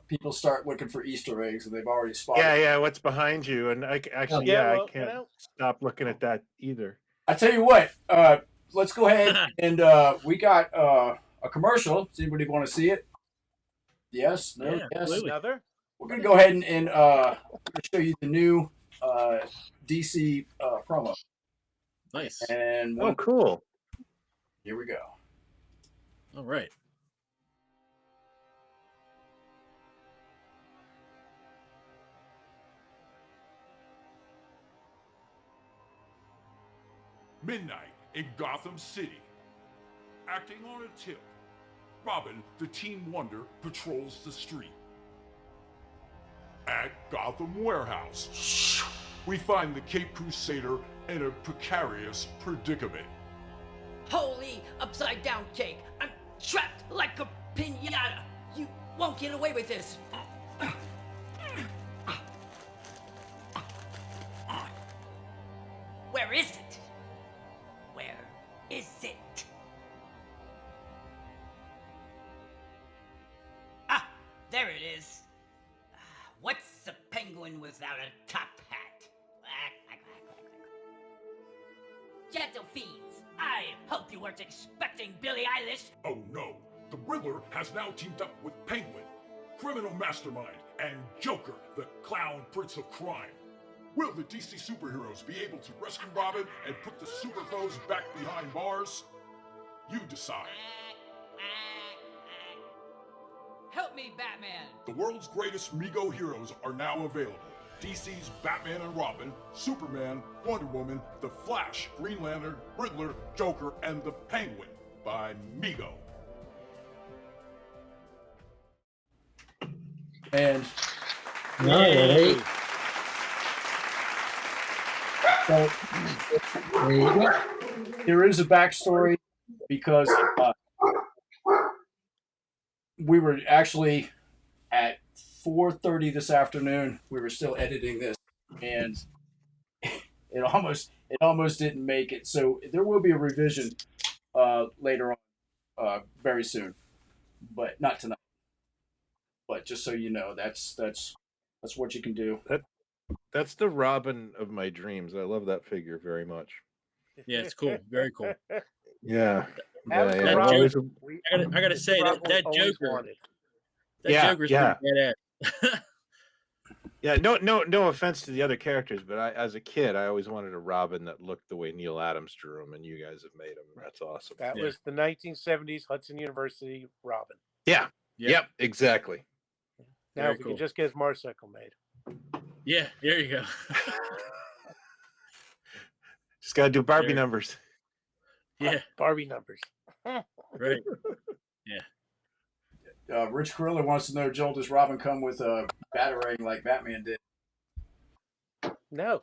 People start looking for Easter eggs, and they've already spotted. Yeah. What's behind you? And I can't stop looking at that either. I tell you what. Let's go ahead and we got a commercial. Does anybody want to see it? Yes. No. Yeah, yes. absolutely. Another. We're gonna go ahead and show you the new DC promo. Nice. And cool. Here we go. All right. Midnight in Gotham City. Acting on a tip, Robin, the Teen Wonder, patrols the street. At Gotham Warehouse, we find the Cape Crusader in a precarious predicament. Holy upside-down cake! I'm trapped like a piñata! You won't get away with this! Where is it? Where is it? Ah, there it is. What's a penguin without a top hat? Gentle fiends, I hope you weren't expecting Billie Eilish. Oh no, the Riddler has now teamed up with Penguin, criminal mastermind, and Joker, the clown prince of crime. Will the DC superheroes be able to rescue Robin and put the super foes back behind bars? You decide. Help me, Batman! The world's greatest Mego heroes are now available. DC's Batman and Robin, Superman, Wonder Woman, The Flash, Green Lantern, Riddler, Joker, and the Penguin by Mego. And Right. so There you go. there is a backstory because we were actually at 4:30 this afternoon. We were still editing this, and it almost didn't make it. So there will be a revision later on, very soon, but not tonight. But just so you know, that's what you can do. That's the Robin of my dreams. I love that figure very much. Yeah, it's cool. Very cool. Yeah. That was the That Robin Joker, we- I gotta say Robin that always Joker, wanted. that Yeah, Joker's yeah. pretty badass. Yeah, no offense to the other characters, but as a kid, I always wanted a Robin that looked the way Neil Adams drew him, and you guys have made him. That's awesome. That was the 1970s Hudson University Robin. Yeah. Yep. Exactly. Now, Very if we cool. can just get his motorcycle made. Yeah, there you go. Just gotta do Barbie Very- numbers. Yeah, Barbie numbers. right. Yeah. Rich Corilla wants to know, Joel, does Robin come with a batarang like Batman did? No,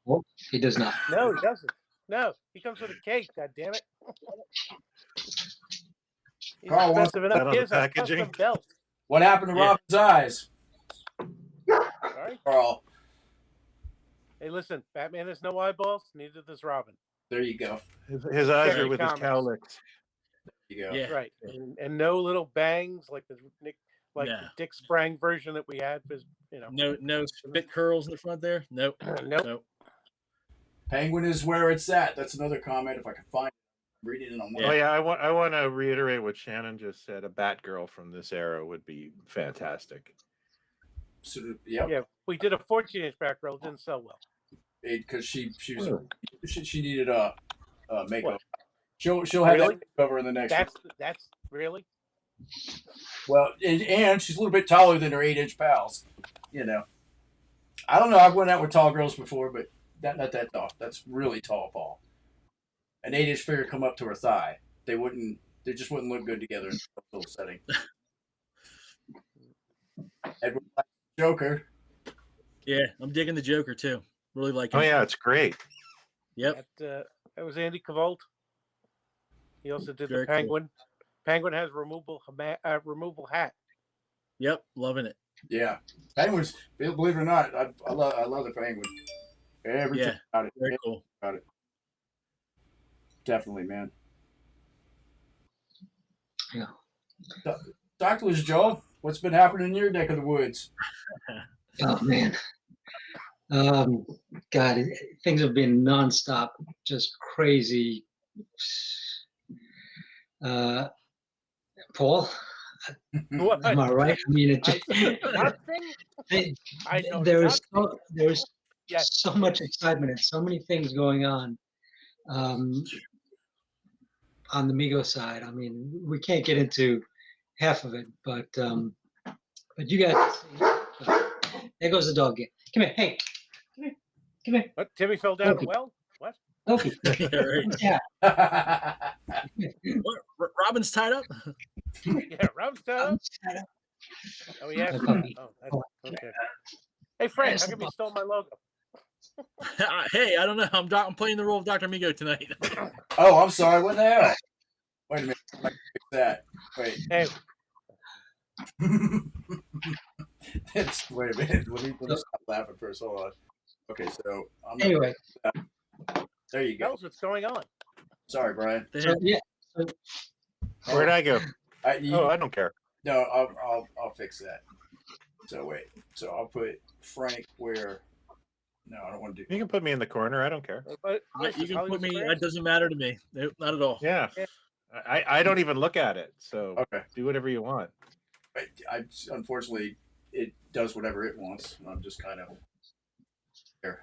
Well, he does not. no, he doesn't. No, he comes with a cake. God damn it! He's Carl wants expensive that enough. on He the has a packaging. custom belt. What happened to Yeah. Robin's eyes, Sorry. Carl? Hey, listen, Batman has no eyeballs. Neither does Robin. There you go. His eyes Very are with his comics. cowlicks. There you go. Yeah. Right, and no little bangs like the No. the Dick Sprang version that we had. Was No spit curls in the front there. Nope. Nope. Nope. Penguin is where it's at. That's another comment. If I can find it, I'm reading it on one. Oh yeah, I want to reiterate what Shannon just said. A Batgirl from this era would be fantastic. So, yep. Yeah, we did a 14-inch back row. It didn't sell well. Because she Oh. needed a makeover. What? She'll have Really? that makeover in the next one. That's really. Well, and she's a little bit taller than her 8-inch pals. You know, I don't know. I've went out with tall girls before, but not that tall. That's really tall, Paul. An 8-inch figure come up to her thigh. They just wouldn't look good together in a little setting. Edward Joker. Yeah, I'm digging the Joker too. Really like him. Oh yeah, it's great. Yep. That was Andy Cavolt. He also did Very the cool. Penguin. Penguin has removable hat. Yep. Loving it. Yeah, Penguins. Believe it or not, I love the Penguin. Everything Yeah. about it. Very cool. About it. Definitely, man. Yeah. Doctorless Joe, what's been happening in your neck of the woods? Oh man. God, things have been nonstop, just crazy. Paul, What? am I right? I mean, Nothing. I know there's nothing. Yes. so much excitement and so many things going on the Mego side. I mean, we can't get into half of it, but you guys, there goes the dog again. Come here, hey, come here. What? Timmy fell down Okay. a well. What? Okay. Yeah, right. Yeah. What, Robin's tied up? Yeah, Rob's down. Oh yeah. Okay. Oh, that's, okay. Hey Frank, how come you stole my logo? Hey, I don't know. I'm playing the role of Dr. Mego tonight. Oh, I'm sorry. What the hell? Wait a minute. I can fix that. Wait. Hey, Wait a minute. Let me stop laughing first. Hold on. Okay, so Anyway, there you tell go. us what's going on. Sorry, Brian. so yeah, so Where'd I go? I don't care. No, I'll fix that. So wait. So I'll put Frank where. No, I don't want to do. You can put me in the corner. I don't care. But You can put me. Hollywood It doesn't matter to me. Nope, not at all. Yeah. I don't even look at it. So Okay. do whatever you want. I unfortunately it does whatever it wants. I'm just kind of there.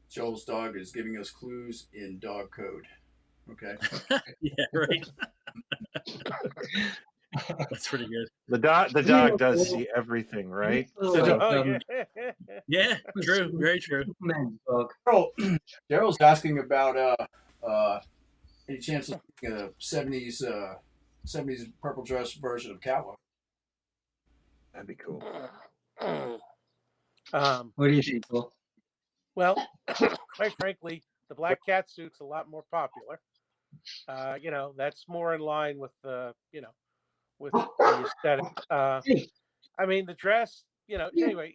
Joel's dog is giving us clues in dog code. Okay. Yeah, right. That's pretty good. The dog does see everything, right? So, Oh, yeah. Yeah, true. Very true. man, dog. Daryl's asking about any chance of a 70s purple dress version of Catwoman. that'd be cool. What do you think, Paul? Well, quite frankly, the black cat suit's a lot more popular. That's more in line with with the aesthetic. I mean, the dress, anyway,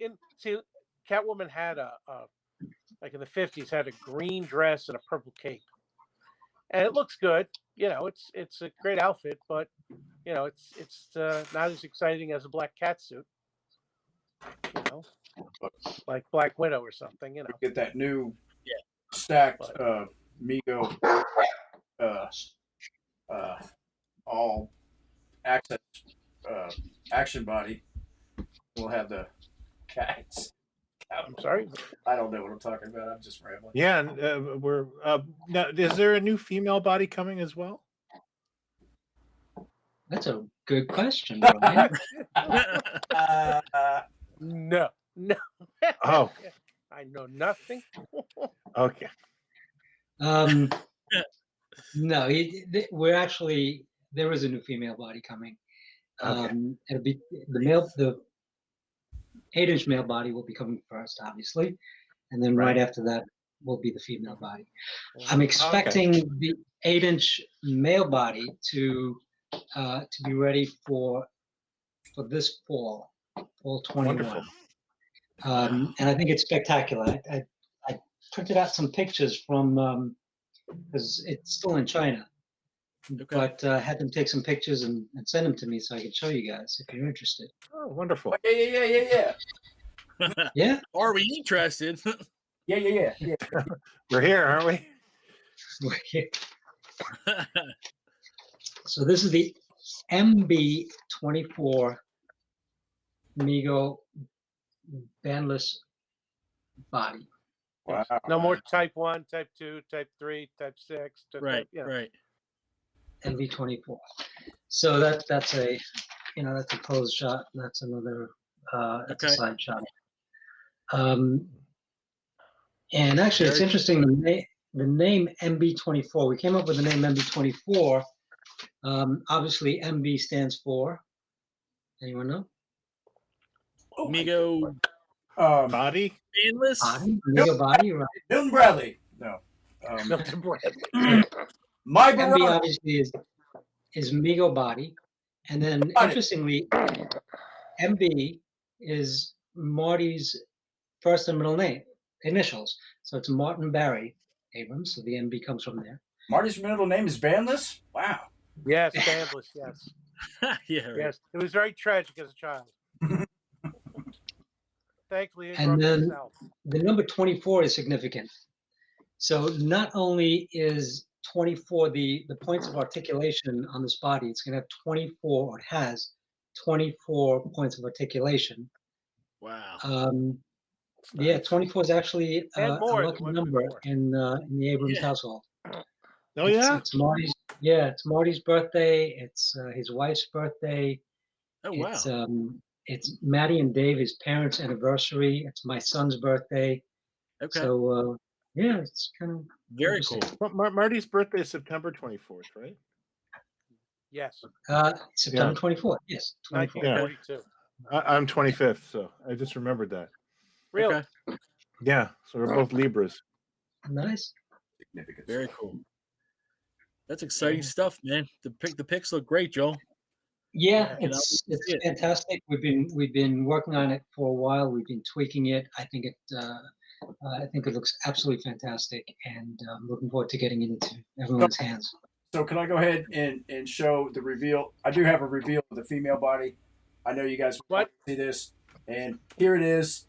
Catwoman had like in the 50s, had a green dress and a purple cape. And it looks good. It's a great outfit, but, it's not as exciting as a black cat suit. Like Black Widow or something, Get that new stacked Mego all access action body. We'll have the cats. I'm sorry. I don't know what I'm talking about. I'm just rambling. Yeah, and we're now. Is there a new female body coming as well? That's a good question, Brian. No. Oh, I know nothing. okay. No, we're actually there is a new female body coming. Okay. It'll be the 8-inch male body will be coming first, obviously, and then right after that will be the female body. I'm expecting the 8-inch male body to be ready for this fall 21. Wonderful. And I think it's spectacular. I printed out some pictures from because it's still in China, but had them take some pictures and send them to me so I could show you guys if you're interested. Oh, wonderful. Yeah. Yeah. Are we interested? Yeah. We're here, aren't we? We're here. So this is the MB24 Mego bandless body. Wow. No more type 1, type 2, type 3, type 6. Right. MB24. So that's a that's a closed shot. That's another that's a side shot. And actually, it's interesting. The name MB24. We came up with the name MB24. Obviously, MB stands for. Anyone know? Mego body. Bandless. Mego body. Right. Milton Bradley. No. Milton Bradley. My MB obviously is Mego body, and then interestingly, MB is Marty's first and middle name initials. So it's Martin Barry Abrams. So the MB comes from there. Marty's middle name is Bandless? Wow. Yes, bandless, yes. Yeah, right. Yes. It was very tragic as a child. Thankfully, and then the number 24 is significant. So not only is 24 the points of articulation on this body, it's going to have 24, or it has 24 points of articulation. Wow. Yeah, 24 is actually a lucky number in the Abrams household. Oh yeah, it's Marty's. Yeah, it's Marty's birthday. It's his wife's birthday. Oh wow. It's Maddie and Dave's parents' anniversary. It's my son's birthday. Okay. So yeah, it's kind of very cool. Marty's birthday is September 24th, right? Yes. September 24th. Yes. 1942. Yeah. I'm 25th, so I just remembered that. Really? Okay. Yeah. So we're both Libras. Nice. Very cool. That's exciting stuff, man. The pics look great, Joel. Yeah, it's fantastic. We've been working on it for a while. We've been tweaking it. I think it looks absolutely fantastic, and I'm looking forward to getting it into everyone's hands. So can I go ahead and show the reveal? I do have a reveal of the female body. I know you guys want to see this, and here it is.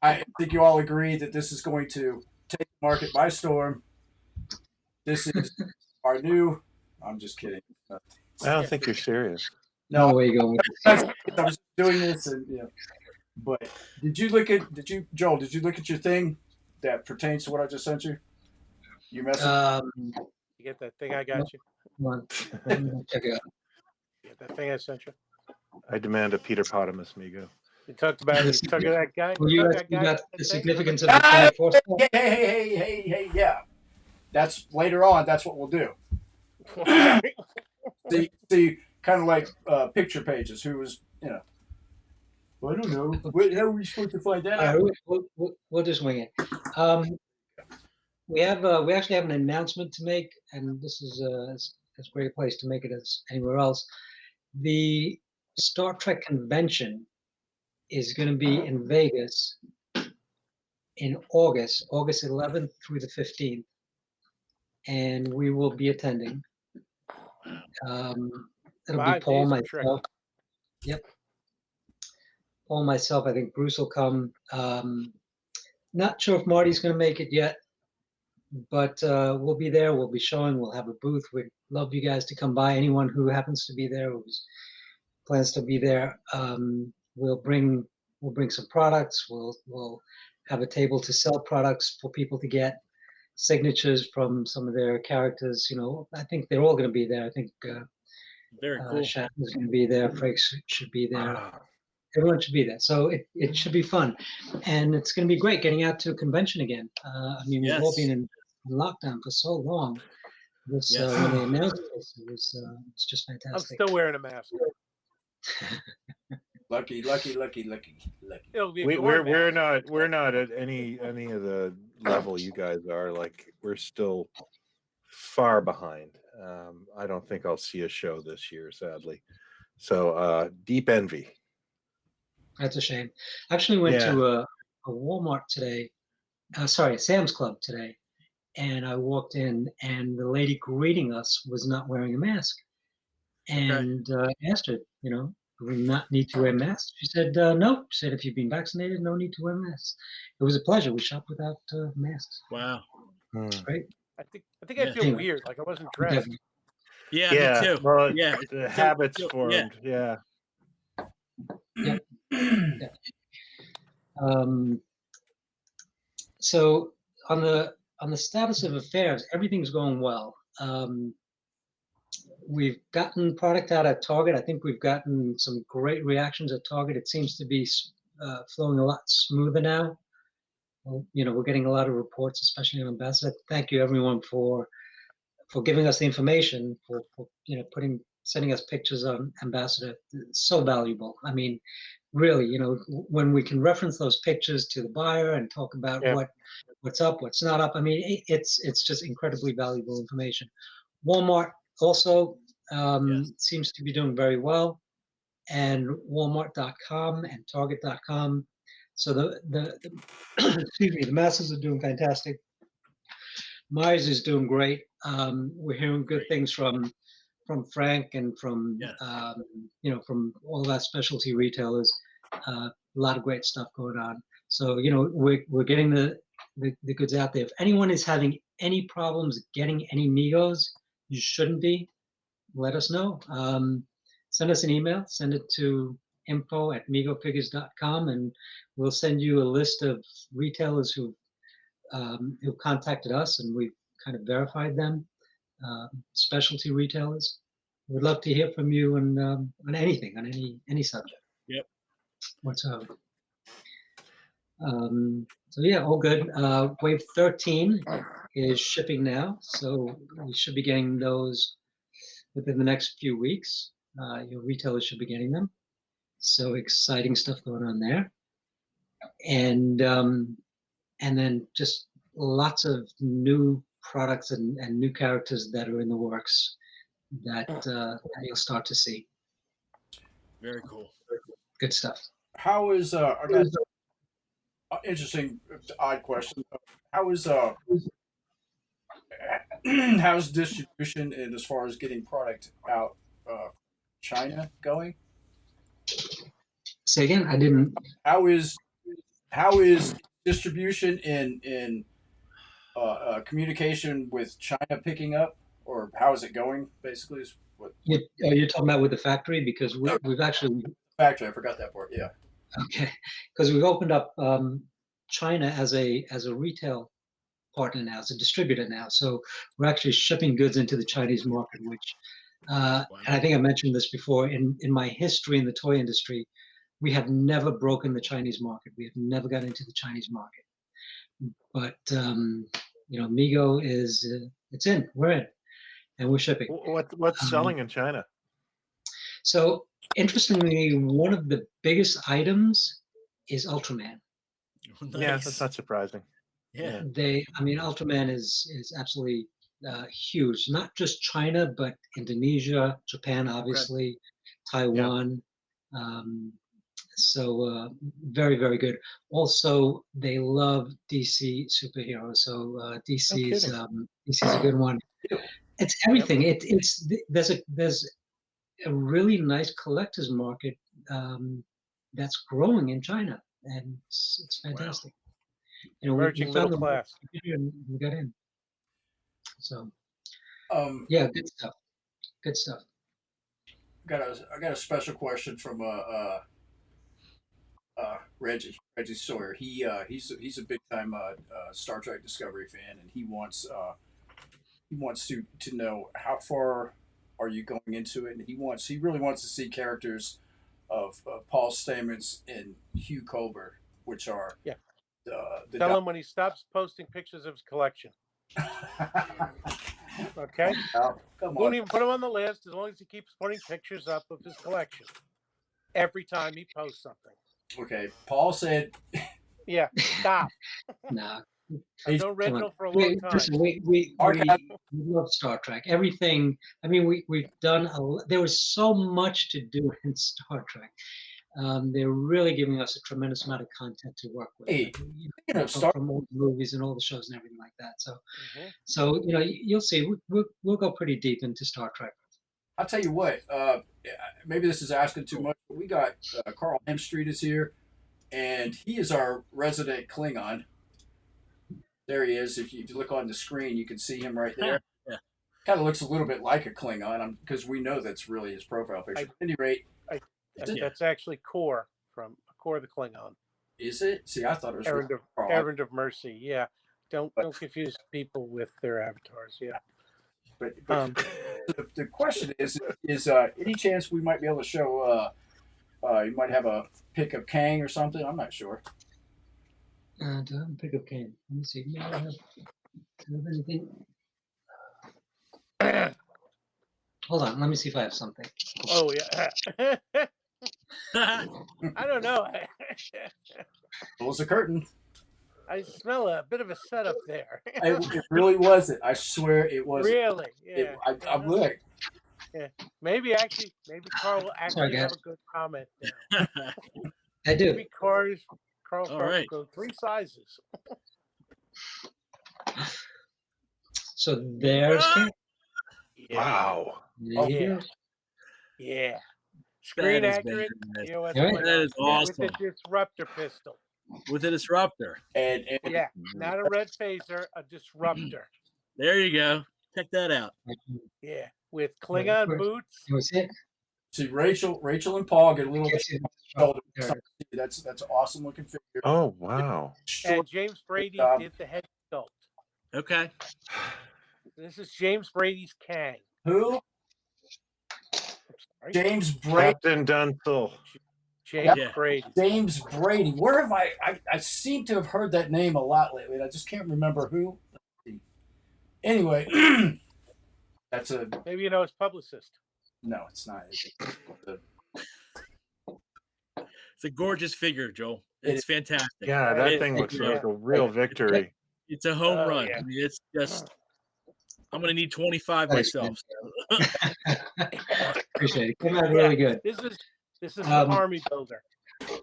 I think you all agree that this is going to take the market by storm. This is our new. I'm just kidding. I don't think you're serious. No way you go. I was doing this, and But Joel? Did you look at your thing that pertains to what I just sent you? You message. You get that thing I got you. Come on, check it out. You get that thing I sent you. I demand a Peter Potamus, Mego. You talked about that guy. Well, you got the significance of the 24. Hey, yeah. That's later on. That's what we'll do. see, kind of like picture pages. Who was, well, I don't know. How are we supposed to find that out? We'll just wing it. We actually have an announcement to make, and this is as great a place to make it as anywhere else. The Star Trek convention is going to be in Vegas in August 11th through the 15th, and we will be attending. It'll be Paul, myself. Yep. Paul, myself. I think Bruce will come. Not sure if Marty's going to make it yet. but we'll be there. We'll be showing. We'll have a booth. We'd love you guys to come by. Anyone who happens to be there, who plans to be there, we'll bring some products. We'll have a table to sell products for people to get signatures from some of their characters. I think they're all going to be there. I think Very cool. Shatner's going to be there. Frakes should be there. Everyone should be there. So it should be fun. And it's going to be great getting out to a convention again. We've all been in lockdown for so long. When they announced this, it's just I'm fantastic. still wearing a mask. Lucky. It'll be We're not at any of the level you guys are. Like, we're still far behind. I don't think I'll see a show this year, sadly. So deep envy. That's a shame. I actually went to a Walmart today. Sam's Club today, and I walked in, and the lady greeting us was not wearing a mask. And I asked her, do we not need to wear masks? She said, no. She said, if you've been vaccinated, no need to wear masks. It was a pleasure. We shopped without masks. Wow. It's great. I think I feel weird, like I wasn't dressed. Yeah, me too. Well, yeah, the habits formed. Yeah. So on the status of affairs, everything's going well. We've gotten product out at Target. I think we've gotten some great reactions at Target. It seems to be flowing a lot smoother now. We're getting a lot of reports, especially on Ambassador. Thank you, everyone, for giving us the information, for sending us pictures on Ambassador. It's so valuable. I mean, really, when we can reference those pictures to the buyer and talk about what's up, what's not up. I mean, it's just incredibly valuable information. Walmart also seems to be doing very well, and Walmart.com and Target.com. So the excuse me, the masses are doing fantastic. Myers is doing great. We're hearing good things from Frank and from from all of our specialty retailers. A lot of great stuff going on. So we're getting the goods out there. If anyone is having any problems getting any Megos, you shouldn't be. Let us know. Send us an email. Send it to info@megofigures.com, and we'll send you a list of retailers who contacted us, and we've kind of verified them. Specialty retailers. We'd love to hear from you on anything, on any subject. Yep. Whatsoever. So yeah, all good. Wave 13 is shipping now, so we should be getting those within the next few weeks. Your retailers should be getting them. So exciting stuff going on there. And then just lots of new products and new characters that are in the works that you'll start to see. Very cool. Good stuff. How is I got interesting odd question. How is how's distribution and as far as getting product out China going? Say again, I didn't. How is distribution in communication with China picking up, or how is it going? Basically, is what You're talking about with the factory, because we've actually factory. I forgot that part. Yeah. Okay, because we've opened up China as a retail partner now, as a distributor now. So we're actually shipping goods into the Chinese market, which, and I think I mentioned this before, in my history in the toy industry, we have never broken the Chinese market. We have never got into the Chinese market. But, Mego is, it's in, we're in, and we're shipping. What's selling in China? So interestingly, one of the biggest items is Ultraman. Nice. Yeah, that's not surprising. Yeah. Ultraman is absolutely huge. Not just China, but Indonesia, Japan, obviously, Taiwan. So very, very good. Also, they love DC superheroes. So DC's a good one. It's everything. There's a really nice collector's market that's growing in China, and it's fantastic. Emerging middle class. And we got in. So Um, yeah, good stuff. Good stuff. I got a special question from Reggie Sawyer. He's a big time Star Trek Discovery fan, and he wants to know how far are you going into it, and he really wants to see characters of Paul Stamets and Hugh Colbert, which are Yeah. the Tell him when he stops posting pictures of his collection. Okay? Oh, come Won't on. even put him on the list as long as he keeps putting pictures up of his collection every time he posts something. Okay, Paul said. Yeah, stop. Nah. I've known Reginald for a long time. Listen, we love Star Trek. Everything. I mean, we've done. There was so much to do in Star Trek. They're really giving us a tremendous amount of content to work with. Hey, from all the movies and all the shows and everything like that. So you'll see. We'll go pretty deep into Star Trek. I'll tell you what. Maybe this is asking too much, but we got Carl Hemstreet is here, and he is our resident Klingon. There he is. If you look on the screen, you can see him right there. Yeah. Kind of looks a little bit like a Klingon because we know that's really his profile picture. At any rate, that's actually Core from Core the Klingon. Is it? See, I thought it was Errand of Mercy. Yeah, don't confuse people with their avatars. Yeah, but the question is any chance we might be able to show? You might have a pic of Kang or something. I'm not sure. Do I have a pick up Kang? Let me see. Do I have anything? Hold on. Let me see if I have something. Oh yeah. I don't know. Close the curtain. I smell a bit of a setup there. It really wasn't. I swear it wasn't. Really? Yeah. I'm look. Yeah. Maybe Carl will actually have a good comment now. I do. Maybe Carl right. go 3 sizes. So there's Kang. Yeah. Wow. Yeah. Screen That is accurate. That is awesome. With a disruptor pistol. With a disruptor. And yeah, not a red phaser, a disruptor. There you go. Check that out. Yeah, with Klingon boots. See, Rachel and Paul get a little bit. That's an awesome looking figure. Oh wow! And James Brady did the head sculpt. Okay. This is James Brady's Kang. Who? James Brady. Captain Dunthal. James Brady. James Brady. Where have I seem to have heard that name a lot lately, and I just can't remember who. Anyway, that's a. Maybe you know his publicist. No, it's not. It's a gorgeous figure, Joel. It's fantastic. Yeah, that thing looks like a real victory. It's a home run. Yeah. I mean, it's just. I'm going to need 25 myself. Appreciate it. Came out really good. This is an army builder.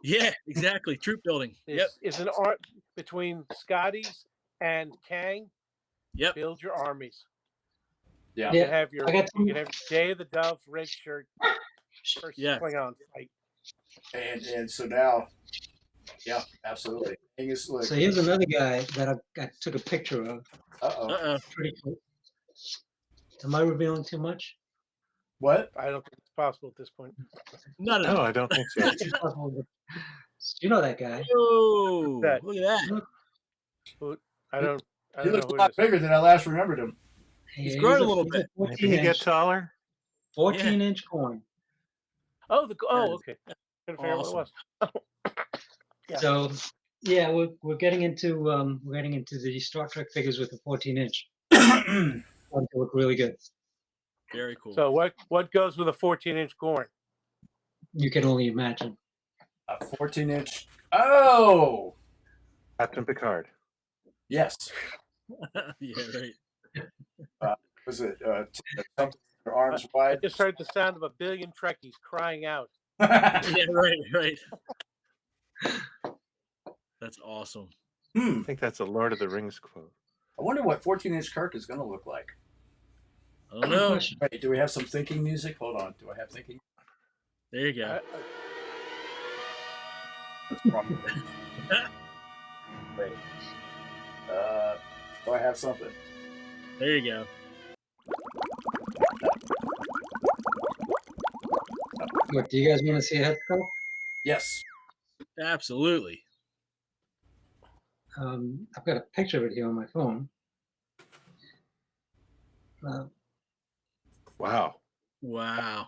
Yeah, exactly. Troop building. It's an art between Scotty's and Kang. Yep. Build your armies. Yeah. You can have your Day of the Dove red shirt versus Klingon fight. And so now, yeah, absolutely. So here's another guy that I took a picture of. Uh-oh. Pretty cool. Am I revealing too much? What? I don't think it's possible at this point. No, I don't think so. You know that guy. Oh, look at that. I don't He looks know a lot bigger than I last remembered him. He's grown a little bit. Did he get taller? 14-inch corn. Oh, okay. Couldn't figure out what it was. Yeah. So yeah, we're getting into the Star Trek figures with the 14-inch. To look really good. Very cool. So what goes with a 14-inch corn? You can only imagine. A 14-inch. Oh, Captain Picard. Yes. Yeah, right. Was it something with their arms wide? I just heard the sound of a billion Trekkies crying out. Yeah, right. That's awesome. I think that's a Lord of the Rings quote. I wonder what 14-inch Kirk is going to look like. I don't know. Wait, do we have some thinking music? Hold on. Do I have thinking? There you go. That's probably Wait. Do I have something? There you go. What, do you guys want to see a head sculpt? Yes. Absolutely. I've got a picture of it here on my phone. Wow. Wow.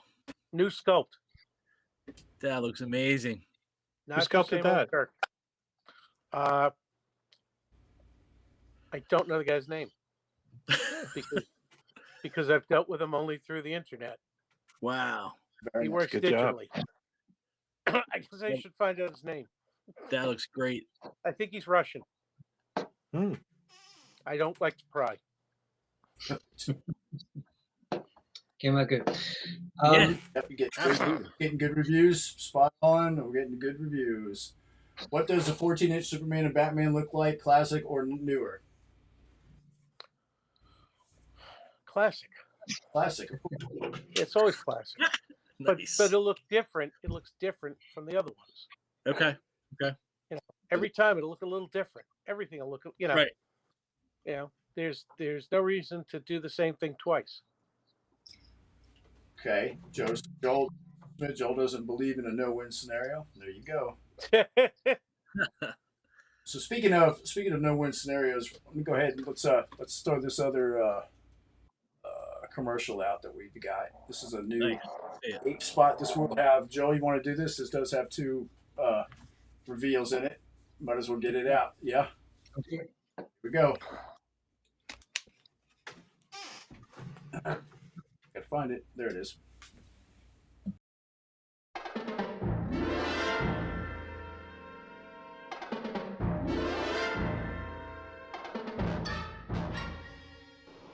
New sculpt. That looks amazing. Not Who sculpted that? Kirk. I don't know the guy's name because I've dealt with him only through the internet. Wow. He works Good job. digitally. I guess I should find out his name. That looks great. I think he's Russian. I don't like to pry. Came out good. Getting good reviews. Spot on. We're getting good reviews. What does the 14-inch Superman and Batman look like? Classic or newer? Classic. Classic. It's always classic. Nice. But it'll look different. It looks different from the other ones. Okay. Every time it'll look a little different. Everything will look, Right. There's no reason to do the same thing twice. Okay. Joel doesn't believe in a no-win scenario. There you go. So speaking of no-win scenarios, let me go ahead and let's throw this other commercial out that we've got. This is a new ape spot. This will have, Joel, you want to do this? This does have 2 reveals in it. Might as well get it out. Yeah. Okay. Here we go. Gotta find it. There it is.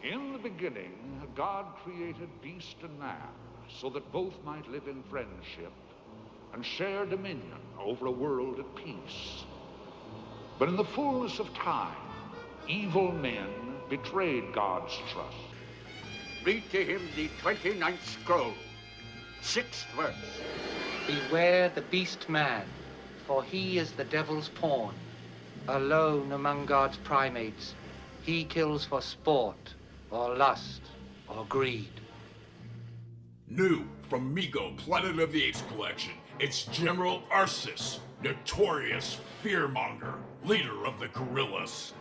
In the beginning, God created beast and man so that both might live in friendship and share dominion over a world at peace. But in the fullness of time, evil men betrayed God's trust. Read to him the 29th scroll, 6th verse. Beware the beast man, for he is the devil's pawn. Alone among God's primates, he kills for sport, or lust, or greed. New from Mego, Planet of the Apes collection, it's General Arceus, notorious fearmonger, leader of the gorillas.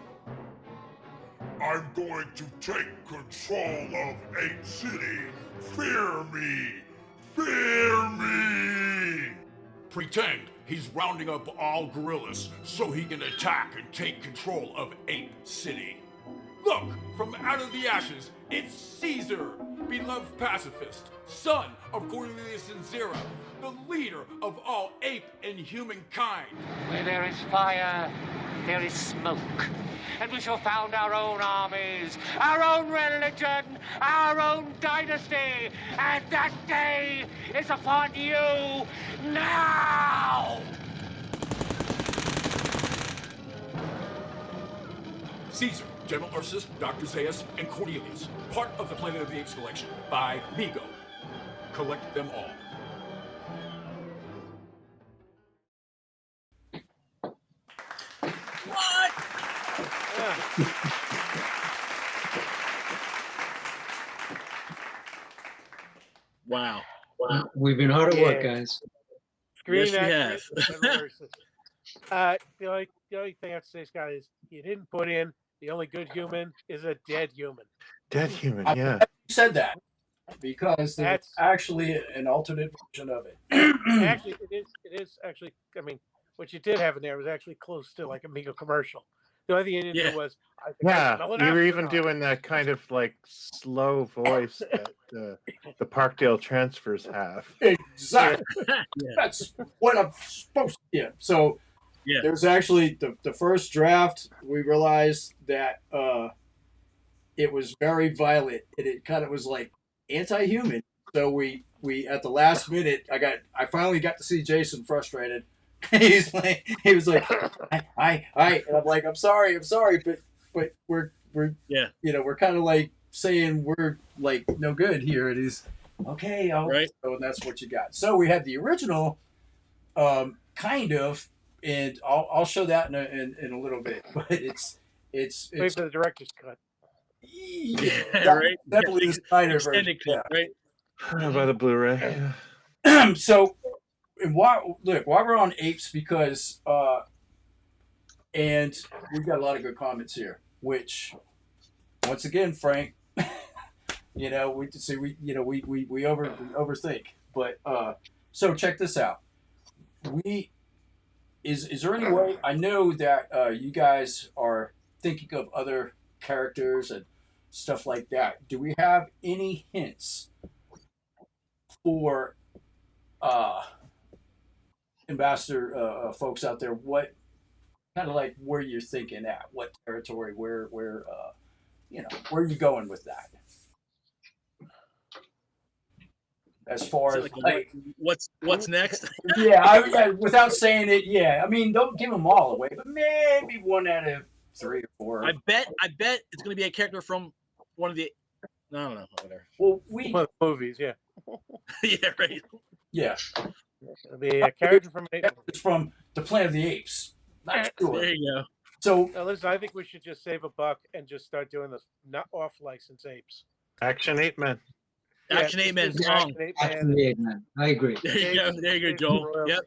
I'm going to take control of Ape City. Fear me! Fear me! Pretend he's rounding up all gorillas so he can attack and take control of Ape City. Look, from out of the ashes, it's Cesar, beloved pacifist, son of Cornelius and Zera, the leader of all ape and humankind. Where there is fire, there is smoke. And we shall found our own armies, our own religion, our own dynasty. And that day is upon you now! Cesar, General Ursus, Dr. Zaius, and Cornelius, part of the Planet of the Apes collection by Mego. Collect them all. What? Wow. We've been hard at work, guys. Screen Yes, the only thing I have to say, Scott, is you didn't put in the only good human is a dead human. Dead human, yeah. You said that because there's actually an alternate version of it. Actually, it is actually. I mean, what you did have in there was actually close to like a Mego commercial. The only thing you didn't do was, I think I smell an you were even astronaut. doing that kind of like slow voice that the Parkdale transfers have. Exactly. That's what I'm supposed to do. So there's actually the first draft, we realized that it was very violent and it kind of was like anti-human. So we at the last minute, I finally got to see Jason frustrated. he was like, I, and I'm like, I'm sorry, but we're we're kind of like saying we're like no good here. And he's okay, right. So and that's what you got. So we had the original, kind of, and I'll show that in a little bit. But it's wait for the director's cut. Yeah, right. Definitely the Snyder version. Extended cut, right? By the Blu-ray. So, and while we're on Apes, because and we've got a lot of good comments here. Which, once again, Frank, we overthink. But so check this out. Is there any way? I know that you guys are thinking of other characters and stuff like that. Do we have any hints for ambassador folks out there? What kind of like where you're thinking at? What territory? Where where are you going with that? As far as like what's next? yeah, without saying it, yeah. I mean, don't give them all away, but maybe one out of 3 or 4. I bet it's going to be a character from one of the. No, I don't know. Whatever. Well, one of the movies, yeah. Yeah, right. Yeah. It'll be a character from It's from the Planet of the Apes. Not sure. There you go. So now, listen, I think we should just save a buck and just start doing this not off license Apes. Action 8 Men. Action 8 Men song. Action 8 Men. I agree. There you go, Joel. Yep.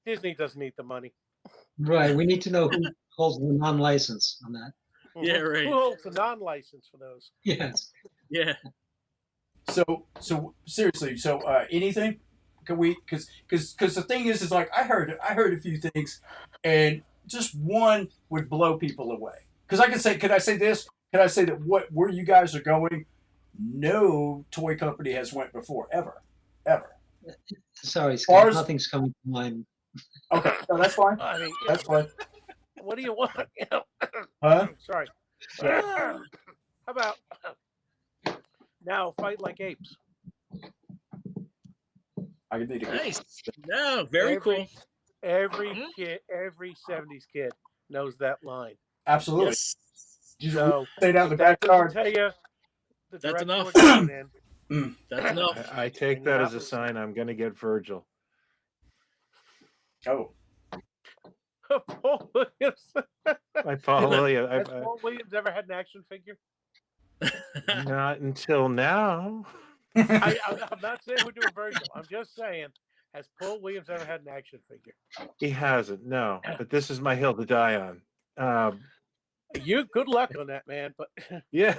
Disney doesn't need the money. Right. We need to know who holds the non-license on that. Yeah, right. Who holds the non-license for those? Yes. Yeah. So seriously, anything? Can we? Because the thing is like I heard a few things, and just one would blow people away. Because I can say, could I say this? Could I say that where you guys are going? No toy company has went before ever. Sorry, Scott. Ours, nothing's coming to mind. Okay, no, that's fine. I mean, that's fine. What do you want? Huh? Sorry. How about now? Fight like apes. I can think of nice. No, very cool. Every kid, every '70s kid knows that line. Absolutely. Yes. So stay down the backyard. Tell you, that's enough. That's enough. I take that as a sign I'm going to get Virgil. Oh. Paul Williams. Paul Williams. Has Paul Williams ever had an action figure? Not until now. I'm not saying we're doing Virgil. I'm just saying, has Paul Williams ever had an action figure? He hasn't, no. But this is my hill to die on. You good luck on that, man. But yeah,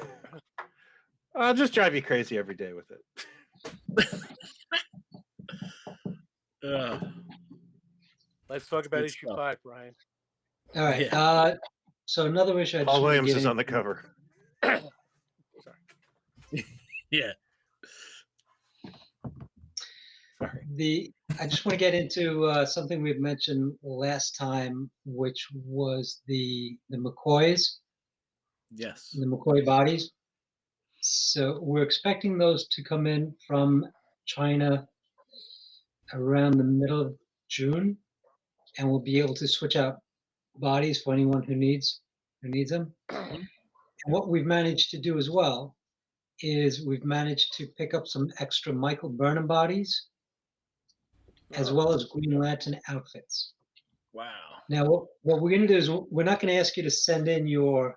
I'll just drive you crazy every day with it. Let's talk about issue 5, Brian. All right. Yeah. So another issue. Paul Williams is on the cover. Sorry. Yeah. Sorry. I just want to get into something we had mentioned last time, which was the McCoys. Yes. The McCoy bodies. So we're expecting those to come in from China around the middle of June, and we'll be able to switch out bodies for anyone who needs them. And what we've managed to do as well is we've managed to pick up some extra Michael Burnham bodies, as well as Green Lantern outfits. Wow. Now, what we're going to do is we're not going to ask you to send in your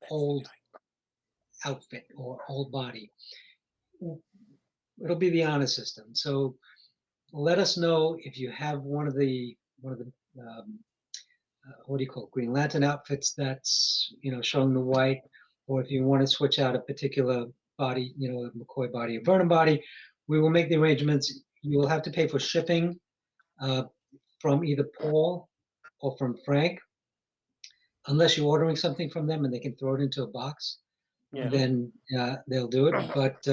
old outfit or old body. It'll be the honor system. So let us know if you have one of the what do you call it, Green Lantern outfits that's showing the white, or if you want to switch out a particular body, a McCoy body, a Burnham body, we will make the arrangements. You will have to pay for shipping from either Paul or from Frank, unless you're ordering something from them and they can throw it into a box. Yeah. Then they'll do it. But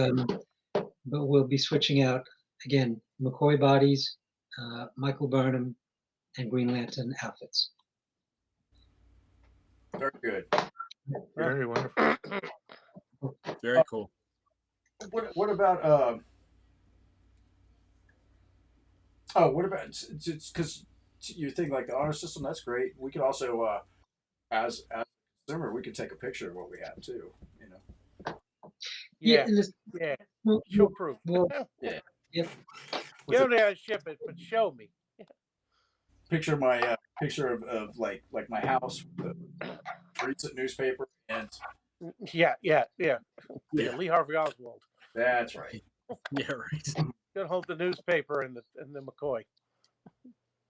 we'll be switching out again McCoy bodies, Michael Burnham, and Green Lantern outfits. Very good. Very wonderful. Very cool. What about what about just because you think like the honor system? That's great. We could also, as a consumer, we could take a picture of what we have too. Yeah. Show proof. Yeah. Yep. You don't have to ship it, but show me. Picture my picture of like my house, the recent newspaper, and Yeah. Lee Harvey Oswald. That's right. Yeah, right. Could hold the newspaper and the McCoy.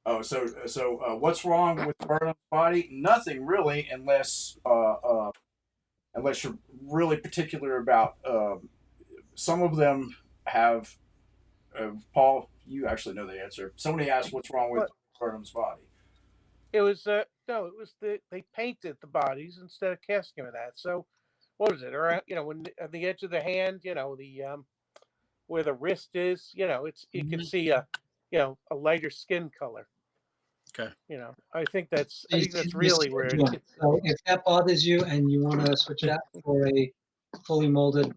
Oh, so what's wrong with Burnham's body? Nothing really, unless you're really particular about. Some of them have. Paul, you actually know the answer. Somebody asked what's wrong with Burnham's body. It was no, it was they painted the bodies instead of casting them. That so, what was it? Around when at the edge of the hand, the where the wrist is, you can see a lighter skin color. Okay. I think that's really where So if that bothers you and you want to switch it out for a fully molded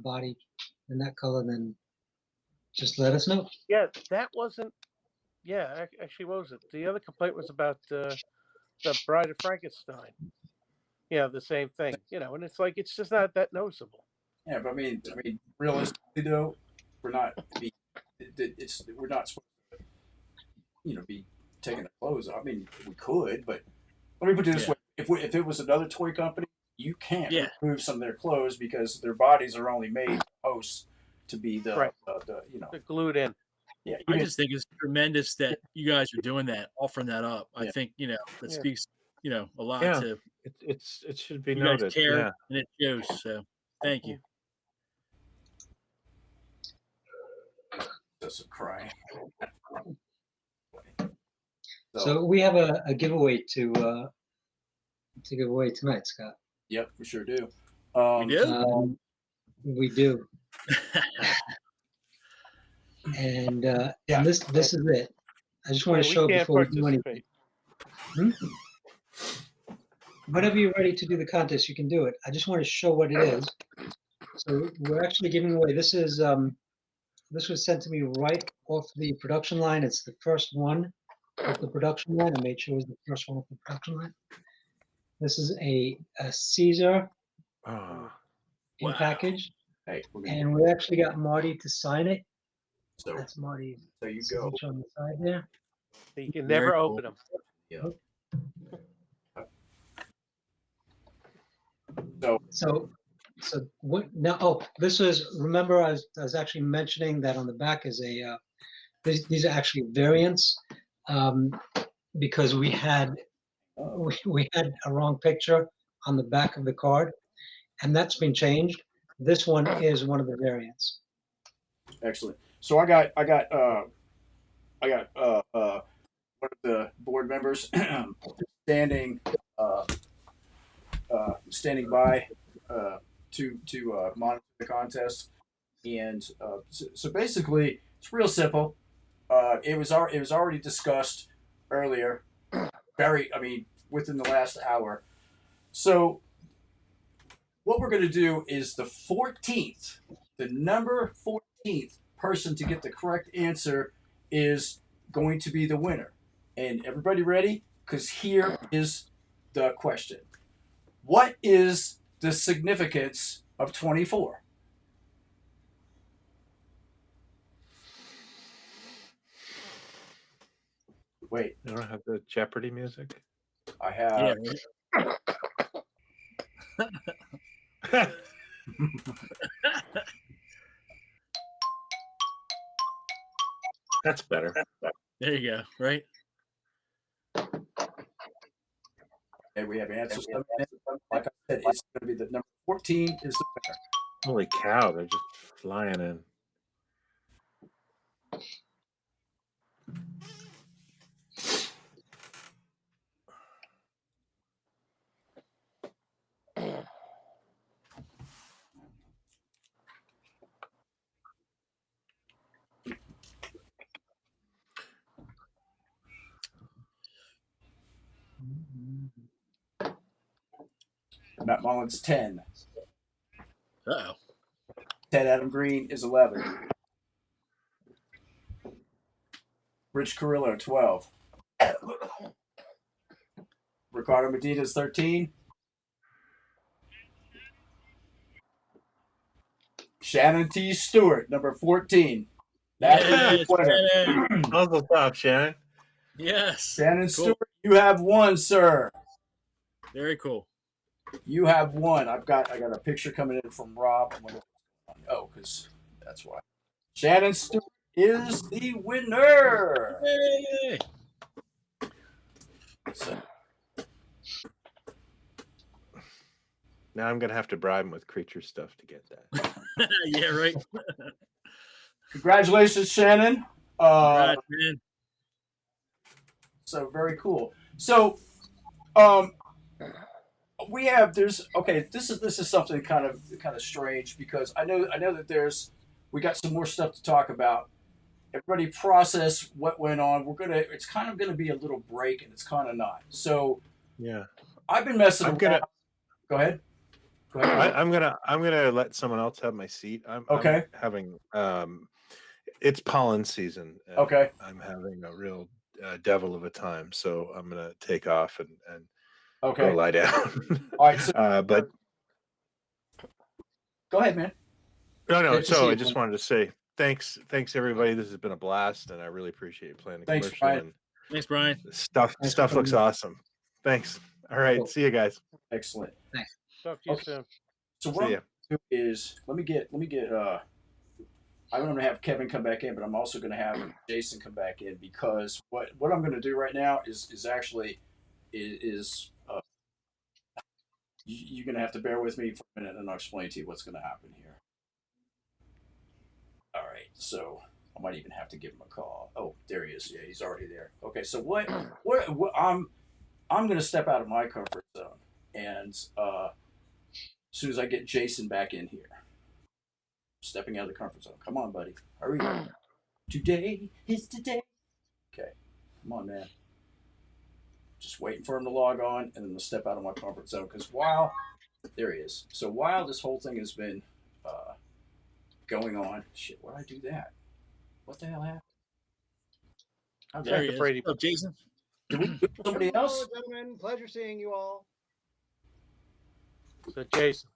body in that color, then just let us know. Yeah, that wasn't. Yeah, actually, what was it? The other complaint was about the Bride of Frankenstein. The same thing. And it's like it's just not that noticeable. Yeah, but I mean, realistically though, we're not supposed to, be taking the clothes off. I mean, we could, but let me put it this way: if it was another toy company, you can't remove some of their clothes because their bodies are only made supposed to be the glued in. Yeah, I just think it's tremendous that you guys are doing that, offering that up. I think that speaks a lot to it should be you noted. guys care and it shows. So thank you. Just crying. So we have a giveaway to give away tonight, Scott. Yep, we sure do. We do. We do. And this is it. I just want to show before we do anything. Whenever you're ready to do the contest, you can do it. I just want to show what it is. So we're actually giving away. This was sent to me right off the production line. It's the first one off the production line. I made sure it was the first one off the production line. This is a Cesar in package. Hey, and we actually got Marty to sign it. So that's Marty. There you go. On the side there. You can never open them. Yeah. So what now? Oh, this was. Remember, I was actually mentioning that on the back is a. These are actually variants, because we had a wrong picture on the back of the card, and that's been changed. This one is one of the variants. Excellent. So I got one of the board members standing by to monitor the contest, and so basically it's real simple. It was already discussed earlier, within the last hour. So what we're going to do is the 14th, the number 14th person to get the correct answer is going to be the winner. And everybody ready? Because here is the question. What is the significance of 24? Wait. You don't have the Jeopardy music? I have. Yeah. That's better. There you go. Right. And we have answers. Like I said, it's going to be the number 14 is the winner. Holy cow! They're just flying in. Matt Mullins 10. Uh-oh. Ted Adam Green is 11. Rich Carrillo 12. Ricardo Medina is 13. Shannon T. Stewart, number 14. That is the winner. Muzzle top, Shannon. Yes. Shannon Stewart, you have won, sir. Very cool. You have one. I got a picture coming in from Rob. Oh, because that's why. Shannon Stewart is the winner. Yay! So, Now I'm gonna have to bribe him with creature stuff to get that. Yeah, right. congratulations, Shannon. Congrats, man. So very cool. So, we have this is something kind of strange because I know that we got some more stuff to talk about. Everybody process what went on. It's kind of gonna be a little break, and it's kind of not. So Yeah, I've been messing around. Go ahead. I'm gonna let someone else have my seat. I'm having it's pollen season. Okay. I'm having a real devil of a time, so I'm gonna take off and okay, go lie down. All right. So, but go ahead, man. no. So I just wanted to say thanks everybody. This has been a blast, and I really appreciate you playing the Thanks, commercial. Brian. And Thanks, Brian. Stuff looks awesome. Thanks. All right. Cool. See you guys. Excellent. Thanks. Talk to you soon. So what I'm gonna do is let me get I'm gonna have Kevin come back in, but I'm also gonna have Jason come back in because what I'm gonna do right now is actually you're gonna have to bear with me for a minute and I'll explain to you what's gonna happen here. All right, so I might even have to give him a call. Oh, there he is. Yeah, he's already there. Okay, so what I'm gonna step out of my comfort zone, and as soon as I get Jason back in here, stepping out of the comfort zone. Come on, buddy, hurry up. Today is the day. Okay, come on, man. Just waiting for him to log on, and then we'll step out of my comfort zone. Because there he is. So while this whole thing has been going on, shit, why'd I do that? What the hell happened? There he is. Oh, Jason. Did we do somebody else? Hello, gentlemen. Pleasure seeing you all. So, Jason,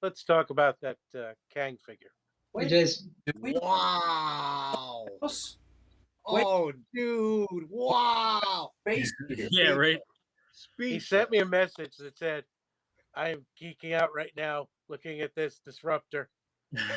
let's talk about that Kang figure. Hey, Jason. Wow. Wait. Oh, dude. Wow. Yeah, right. He sent me a message that said, I am geeking out right now looking at this disruptor. like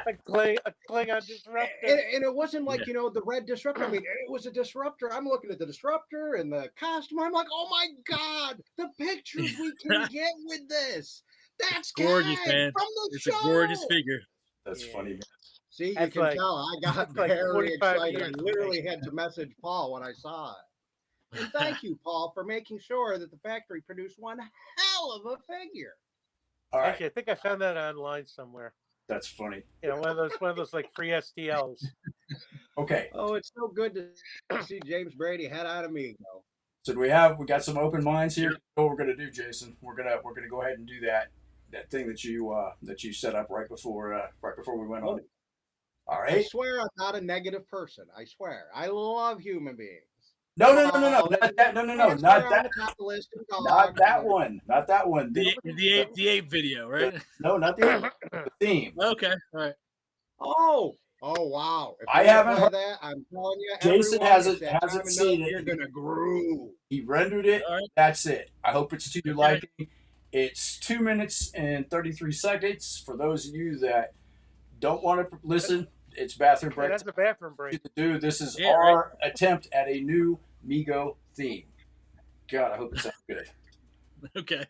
a Klingon disruptor. And it wasn't like, the red disruptor. I mean, it was a disruptor. I'm looking at the disruptor and the costume. I'm like, oh my God, the pictures we can get with this. That's gorgeous, Kang man. from the It's show. a gorgeous figure. That's funny, man. See, you That's can like- tell I got like very 45 excited. I years literally had to message Paul when I saw it. And thank you, Paul, for making sure that the factory produced one hell of a figure. All right. Actually, I think I found that online somewhere. That's funny. One of those like free STLs. Okay. Oh, it's so good to see James Brady head out of Mego. So we got some open minds here. What we're gonna do, Jason? We're gonna go ahead and do that thing that you set up right before we went on. All right. I swear I'm not a negative person. I swear. I love human beings. No, not that. No, not that. Not that one. Not that one. The ape video, right? No, not the ape. The theme. Okay, all right. Oh wow! If I you haven't play heard that. I'm telling you, Jason everyone, hasn't seen it. You're gonna groove. He rendered it. All right. That's it. I hope it's to your liking. It's 2 minutes and 33 seconds. For those of you that don't want to listen, it's bathroom break. That's a bathroom break. Dude, this is our attempt at a new Mego theme. God, I hope it sounds good. Okay.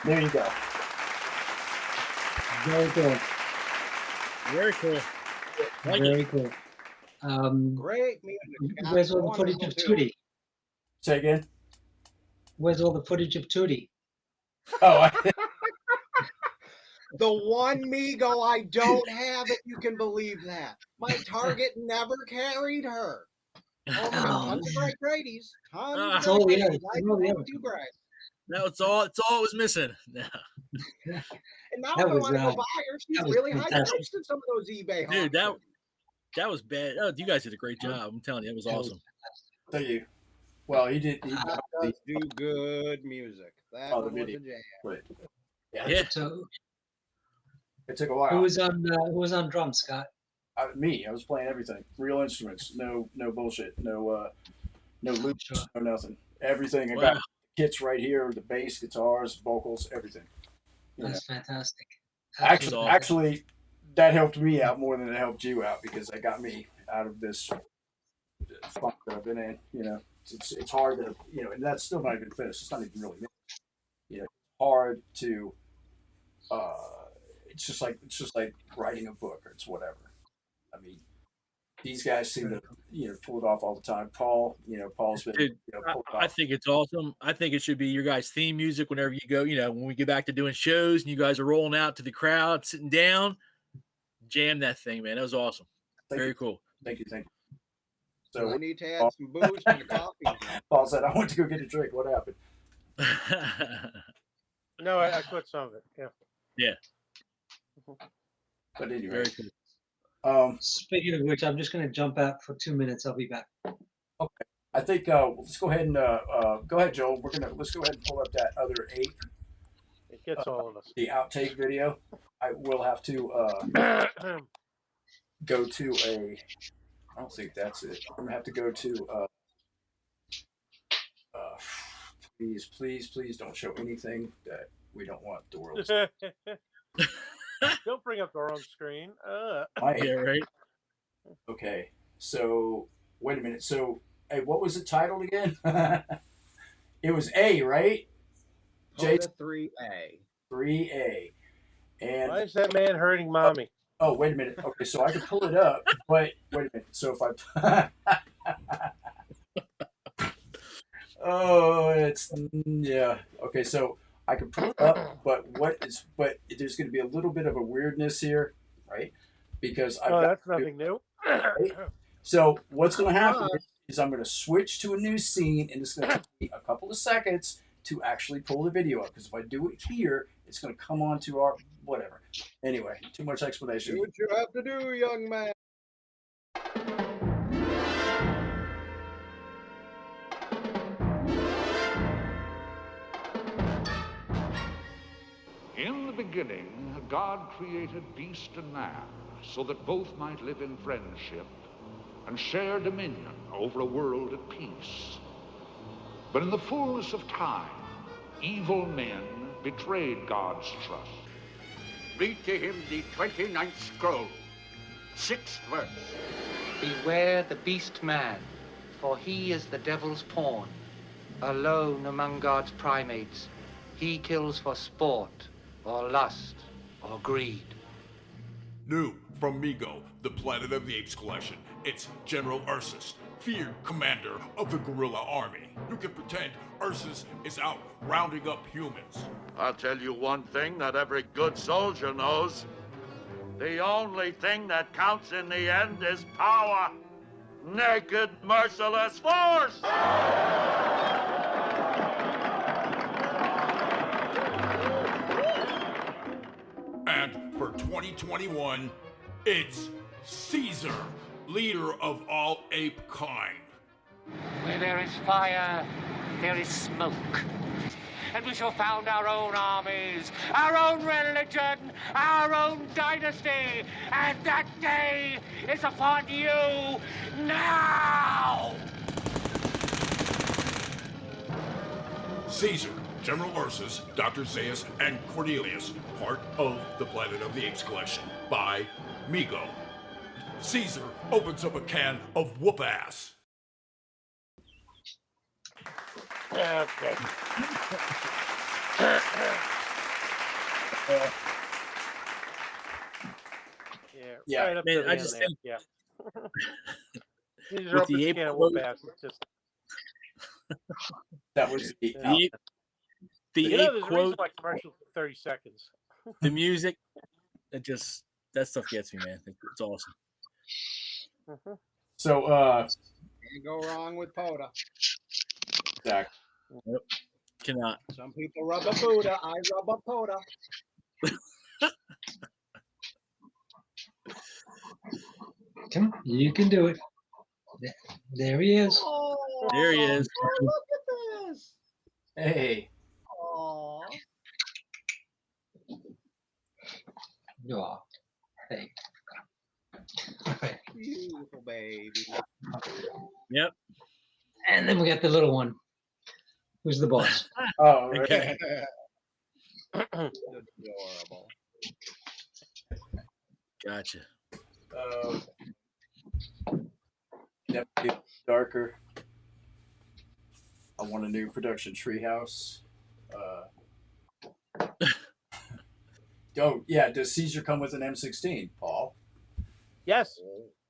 There you go. Very cool. Very cool. Very cool. Great music. Scott. Where's all the footage Wonderful of too. Tootie? Say again. Where's all the footage of Tootie? Oh, The one Mego I don't have, if you can believe that. My Target never carried her. Oh, we got tons of Bright Grady's. Tons It's of all Bright the Grady's. I it's all the agree other with you, Bryce. No, it's all it was missing. And now That I was, want to go buy her. She's that was really high fantastic. priced in some of those eBay Dude, auctions. that was bad. Oh, you guys did a great job. I'm telling you, it was awesome. Thank you. Well, he did. He That does do good music. That the one was video. a jam. But Yeah. So it took a while. who was on drums, Scott? Me. I was playing everything. Real instruments. No bullshit. No loops. No nothing. Everything. I got Wow. kits right here. The bass, guitars, vocals, everything. You know. That's fantastic. Actually, that helped me out more than it helped you out because it got me out of this funk that I've been in. You know, it's hard to, you know, and that's still not even finished. It's not even really me. You know, it's hard to. It's just like writing a book or it's whatever. I mean, these guys seem to, you know, pull it off all the time. Paul's been, Dude, you know, pulled it I off. think it's awesome. I think it should be your guys' theme music whenever you go. You know, when we get back to doing shows and you guys are rolling out to the crowd, sitting down, jam that thing, man. That was awesome. Very cool. Thank you. So So I need to add some booze to the coffee. Paul said, "I went to go get a drink. What happened?" No, I put some of it. Yeah. Yeah. But anyway, Very cool. Speaking of which, I'm just going to jump out for 2 minutes. I'll be back. Okay. I think let's go ahead and go ahead, Joel. Let's go ahead and pull up that other ape. It gets all of us. The outtake video. I will have to go to a. I don't think that's it. I'm gonna have to go to. Please don't show anything that we don't want the world to see. Don't bring up the wrong screen. Yeah, right. Okay, so wait a minute. So, hey, what was it titled again? It was A, right? Jason 3A. 3A. And why is that man hurting mommy? Oh, wait a minute. Okay, so I can pull it up, but wait a minute. So if I it's yeah. Okay, so I can pull it up, but there's going to be a little bit of a weirdness here, right? Because that's nothing new. Right? So what's going to happen is I'm going to switch to a new scene, and it's going to take me a couple of seconds to actually pull the video up. Because if I do it here, it's going to come on to our whatever. Anyway, too much explanation. Do what you have to do, young man. In the beginning, God created beast and man so that both might live in friendship and share dominion over a world at peace. But in the fullness of time, evil men betrayed God's trust. Read to him the 29th scroll, 6th verse. Beware the beast man, for he is the devil's pawn. Alone among God's primates, he kills for sport, or lust, or greed. New from Mego, the Planet of the Apes collection. It's General Ursus, feared commander of the gorilla army. You can pretend Ursus is out rounding up humans. I'll tell you one thing that every good soldier knows. The only thing that counts in the end is power. Naked, merciless force! And for 2021, it's Cesar, leader of all ape kind. Where there is fire, there is smoke. And we shall found our own armies, our own religion, our own dynasty. And that day is upon you now! Cesar, General Ursus, Dr. Zaius, and Cornelius, part of the Planet of the Apes collection by Mego. Cesar opens up a can of whoop-ass. Okay. Yeah, right up man, to the I end just there. think Yeah. These are with open the ape can of quote, whoop ass. It's just That was the the you know, ape there's a reason quote, why commercials for 30 seconds. the music, that stuff gets me, man. It's awesome. So Can't go wrong with Poda. Zach. Yep. Cannot. Some people rub a Buddha. I rub a Poda. Come on, you can do it. There he is. Oh, There he is. look at this. Hey. Aw. Oh, hey. Beautiful baby. Yep. And then we got the little one. Who's the boss? Oh, Okay. Adorable. Gotcha. Definitely darker. I want a new production treehouse. Oh yeah, does Cesar come with an M16, Paul? Yes.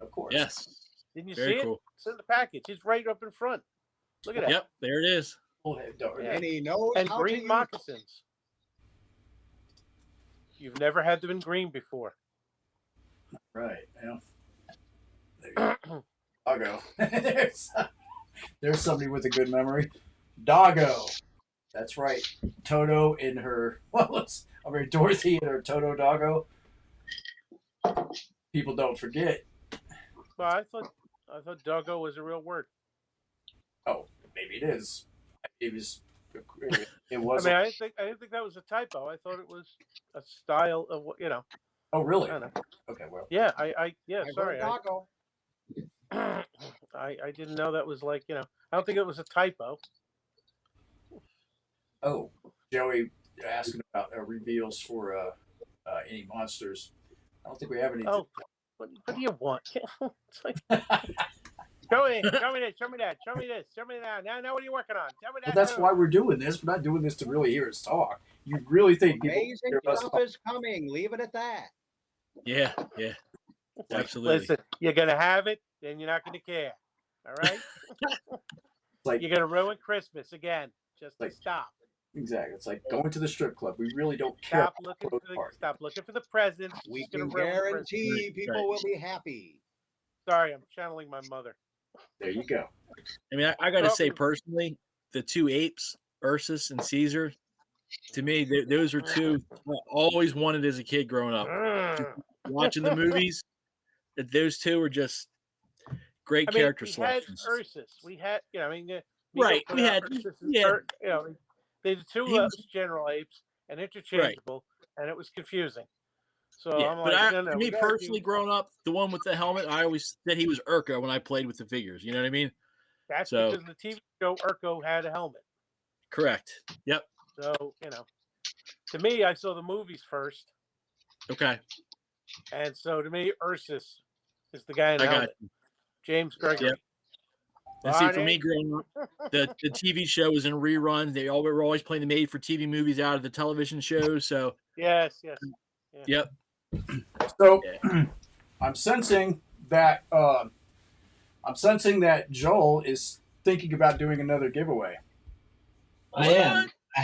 Of course. Yes. Didn't you Very see it? cool. It's in the package. It's right up in front. Look at that. Yep, there it is. And he knows And how green to use moccasins. You've never had them in green before. Right. Yeah. There you go. Doggo. There's somebody with a good memory. Doggo. That's right. Toto in her Dorothy in her Toto Doggo. People don't forget. Well, I thought doggo was a real word. Oh, maybe it is. It was. It I was. mean, I didn't think that was a typo. I thought it was a style of what, you know. Oh, really? I don't know. Okay, well. Yeah, I sorry. doggo. I didn't know that was like, you know, I don't think it was a typo. Oh, Joey asking about reveals for any monsters. I don't think we have any. Oh, what do you want? It's like, show me this, show me that, show me that. Now what are you working on? Tell me that. Well, that's why we're doing this. We're not doing this to really hear us talk. You really think people Amazing hear us stuff talk? is coming. Leave it at that. Yeah. Absolutely. Listen, you're gonna have it, then you're not gonna care. All right? Like you're gonna ruin Christmas again. Just stop. Exactly. It's like going to the strip club. We really don't care. Stop looking for the presents. We can guarantee people will be happy. Sorry, I'm channeling my mother. There you go. I mean, I got to say personally, the two apes, Ursus and Caesar, to me, those are two I always wanted as a kid growing up. Watching the movies, those two are just great character selections. We had Ursus. We had, you know, I mean, right. We had, you know, the two general apes and interchangeable, and it was confusing. So yeah, I'm but like, no, me personally, growing up, the one with the helmet, I always said he was Urko when I played with the figures. You know what I mean? That's because the TV show Urko had a helmet. Correct. Yep. So, you know, to me, I saw the movies first. Okay. And so to me, Ursus is the guy in the helmet. James Gregory. Yep. And see, for me growing up, the TV show was in rerun. They were always playing the made-for-TV movies out of the television shows. So yes. Yep. So I'm sensing that Joel is thinking about doing another giveaway. I am. I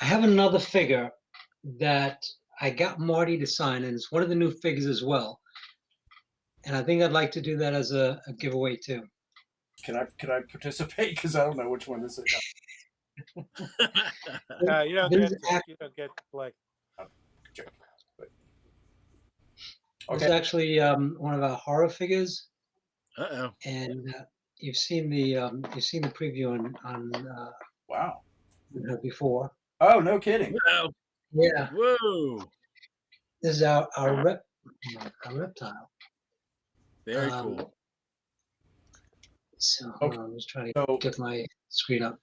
have another figure that I got Marty to sign, and it's one of the new figures as well. And I think I'd like to do that as a giveaway too. Can I participate? Because I don't know which one this is. You don't get to play. It's actually one of our horror figures. Uh-oh. And you've seen the preview on wow before. Oh, no kidding. Wow. Yeah. Whoa. This is our reptile. Very cool. So I'm just trying to get my screen up.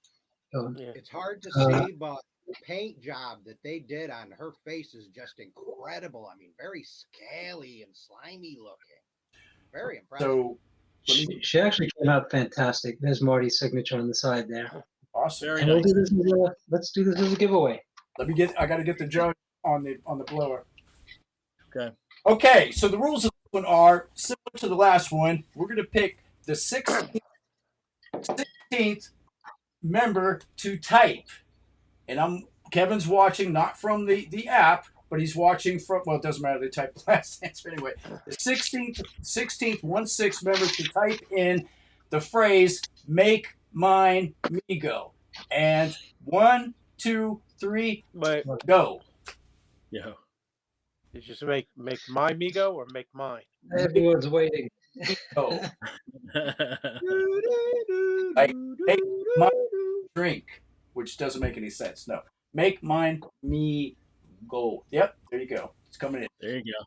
It's hard to see, but the paint job that they did on her face is just incredible. I mean, very scaly and slimy looking. Very impressive. So she actually came out fantastic. There's Marty's signature on the side there. Awesome. Very and nice. let's do this as a giveaway. I got to get the jug on the blower. Okay. Okay, so the rules of this one are similar to the last one. We're going to pick the 16th member to type. And Kevin's watching not from the app, but he's watching from, well, it doesn't matter, they type the last answer anyway. The 16th 1/6 member to type in the phrase, make mine Mego. And 1, 2, 3, go. Yeah. Did you make my Mego or make mine? Everyone's waiting. Oh. Like, make my drink, which doesn't make any sense. No. Make mine me go. Yep, there you go. It's coming in. There you go.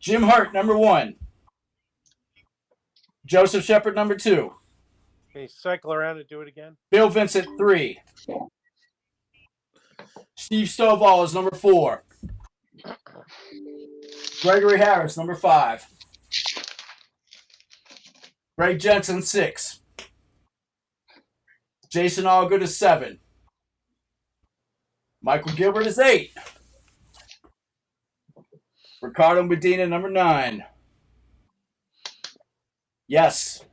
Jim Hart, number 1. Joseph Shepard, number 2. Can you cycle around and do it again? Bill Vincent, 3. Steve Stovall is number 4. Gregory Harris, number 5. Greg Jensen, 6. Jason Allgood is 7. Michael Gilbert is 8. Ricardo Medina, number 9. Yes.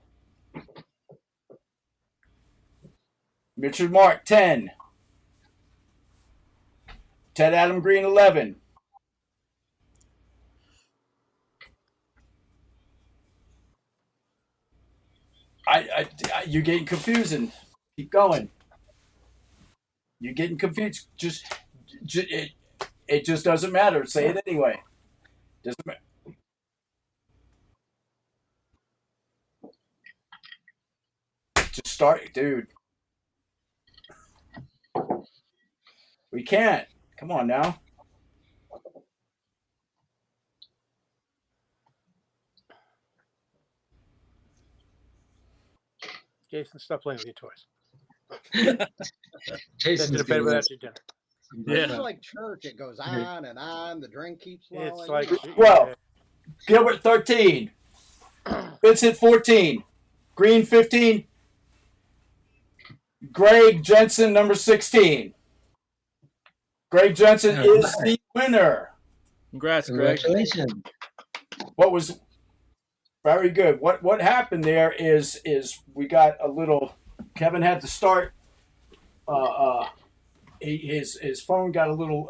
Richard Mark, 10. Ted Adam Green, 11. You're getting confusing. Keep going. You're getting confused. It just doesn't matter. Say it anyway. Doesn't matter. Just start, dude. We can't. Come on now. Jason, stop playing with your toys. Jason's to bed without your dinner. It's like church. It goes on and on. The drink keeps flowing. It's like 12. Gilbert, 13. Vincent, 14. Green, 15. Greg Jensen, number 16. Greg Jensen is the winner. Congrats, Greg. Congratulations. What was very good. What happened there is we got a little. Kevin had to start. His phone got a little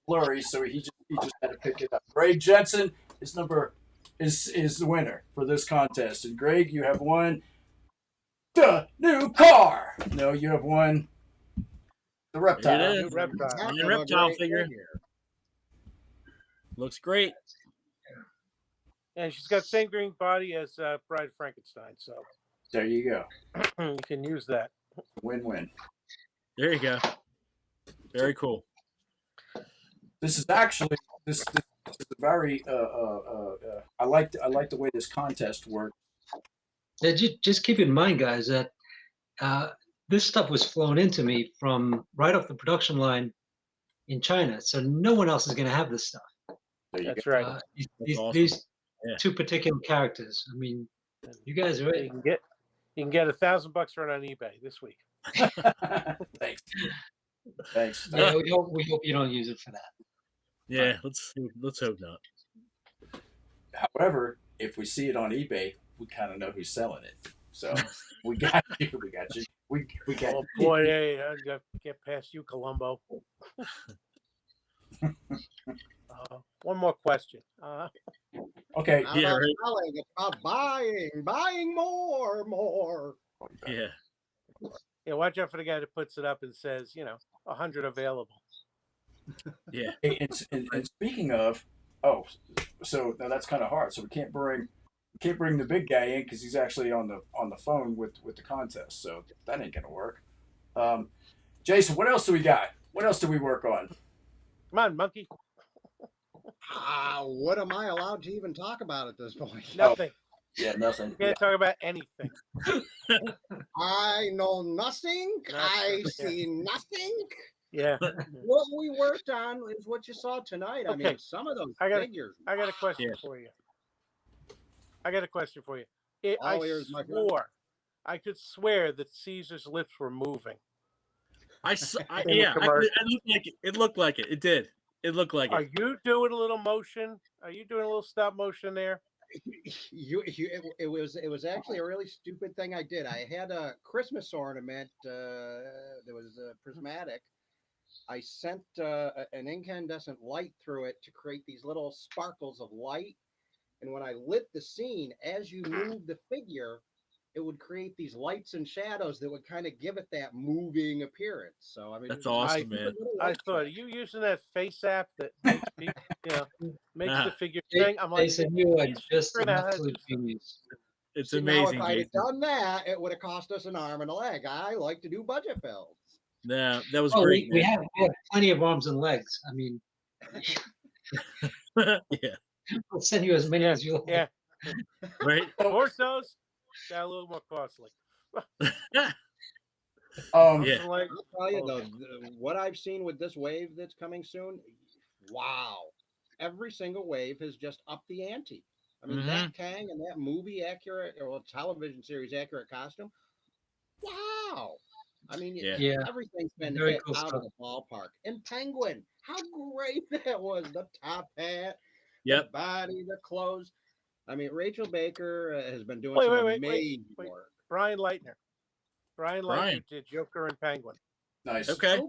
blurry, so he just had to pick it up. Greg Jensen is the winner for this contest, and Greg, you have won the new car. No, you have won the Reptile. It is. Reptile figure. Looks great. And she's got the same green body as Bride of Frankenstein, so there you go. You can use that. Win-win. There you go. Very cool. This is actually this is a very I like the way this contest works. Yeah, just keep in mind, guys, that this stuff was flown into me from right off the production line in China, so no one else is going to have this stuff. That's right. These two particular characters. I mean, you guys are ready. You can get $1,000 for it on eBay this week. Thanks. Yeah, we hope you don't use it for that. Yeah, let's hope not. However, if we see it on eBay, we kind of know who's selling it. So we got you. We got you. We got. Oh boy, hey, I got to get past you, Columbo. One more question. Okay. Not about selling, it's about buying more. Yeah. Yeah, watch out for the guy that puts it up and says, 100 available. Yeah. Hey, and speaking of, so now that's kind of hard. So we can't bring the big guy in because he's actually on the phone with the contest. So that ain't gonna work. Jason, what else do we got? What else do we work on? Come on, monkey. What am I allowed to even talk about at this point? Nothing. Yeah, nothing. You can't talk about anything. I know nothing. I see nothing. Yeah. What we worked on is what you saw tonight. I mean, some of those figures. I got a question for you. I could swear that Caesar's lips were moving. Yeah, it looked like it. It looked like it. It did. It looked like Are it. you doing a little motion? Are you doing a little stop motion there? It was actually a really stupid thing I did. I had a Christmas ornament that was prismatic. I sent an incandescent light through it to create these little sparkles of light. And when I lit the scene, as you move the figure, it would create these lights and shadows that would kind of give it that moving appearance. So I mean, that's awesome, man. I thought, are you using that face app that makes people, makes the figure thing? I'm like, Jason, you are just an absolute genius. It's See, amazing, now, if I had Jason. done that, it would have cost us an arm and a leg. I like to do budget builds. Yeah, that was Oh, great. we have plenty of arms and legs. I mean, yeah. I'll send you as many as you like. Yeah. Right. Torsos got a little more costly. Yeah. I'll tell you though, what I've seen with this wave that's coming soon, wow! Every single wave has just upped the ante. I mean, that Kang and that movie accurate or television series accurate costume, wow! I mean, everything's been Very hit cool out stuff. of the ballpark. And Penguin, how great that was! The top hat, the body, the clothes. I mean, Rachel Baker has been doing amazing work. Brian Leitner. Brian Leitner did Joker and Penguin. Nice. Okay.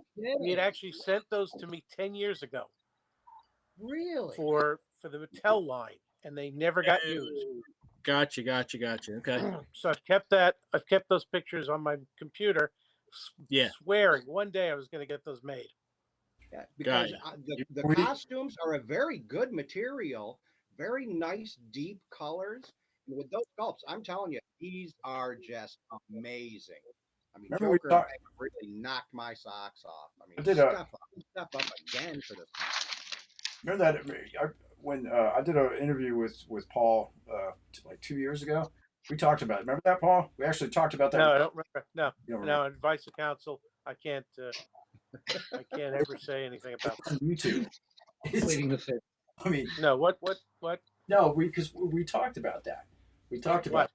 He had actually sent those to me 10 years ago. Really? For the Mattel line, and they never got used. Gotcha. Okay. So I've kept those pictures on my computer. Swearing one day I was going to get those made. Yeah, because the costumes are a very good material, very nice deep colors. And with those sculpts, I'm telling you, these are just amazing. I mean, Remember Joker really knocked my socks off. I mean, step up again for this. Remember that when I did an interview with Paul like 2 years ago? We talked about it. Remember that, Paul? We actually talked about that. No, I don't remember. No, You don't no. Advice of counsel. I can't ever say anything about that. YouTube. Pleading the fifth. I mean, no. What? No, because we talked about that. We talked about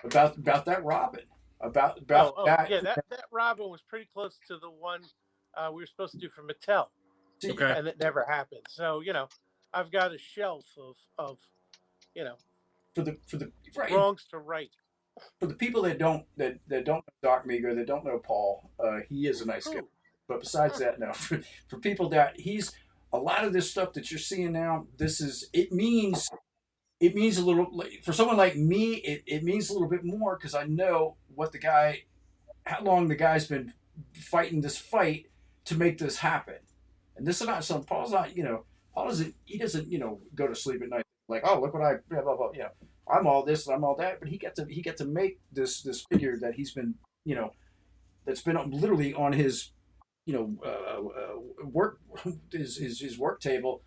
that Robin. About that. Yeah, that Robin was pretty close to the one we were supposed to do for Mattel. Okay. And it never happened. So I've got a shelf of for the wrongs to right. For the people that don't know Stuff-Mego, that don't know Paul, he is a nice guy. But besides that, no. For people that he's a lot of this stuff that you're seeing now, it means a little for someone like me. It means a little bit more because I know how long the guy's been fighting this fight to make this happen. And this is not something Paul's not. Paul doesn't. He doesn't. Go to sleep at night like, oh, look what I blah blah blah. I'm all this and I'm all that. But he got to make this figure that he's been that's been literally on his work his work table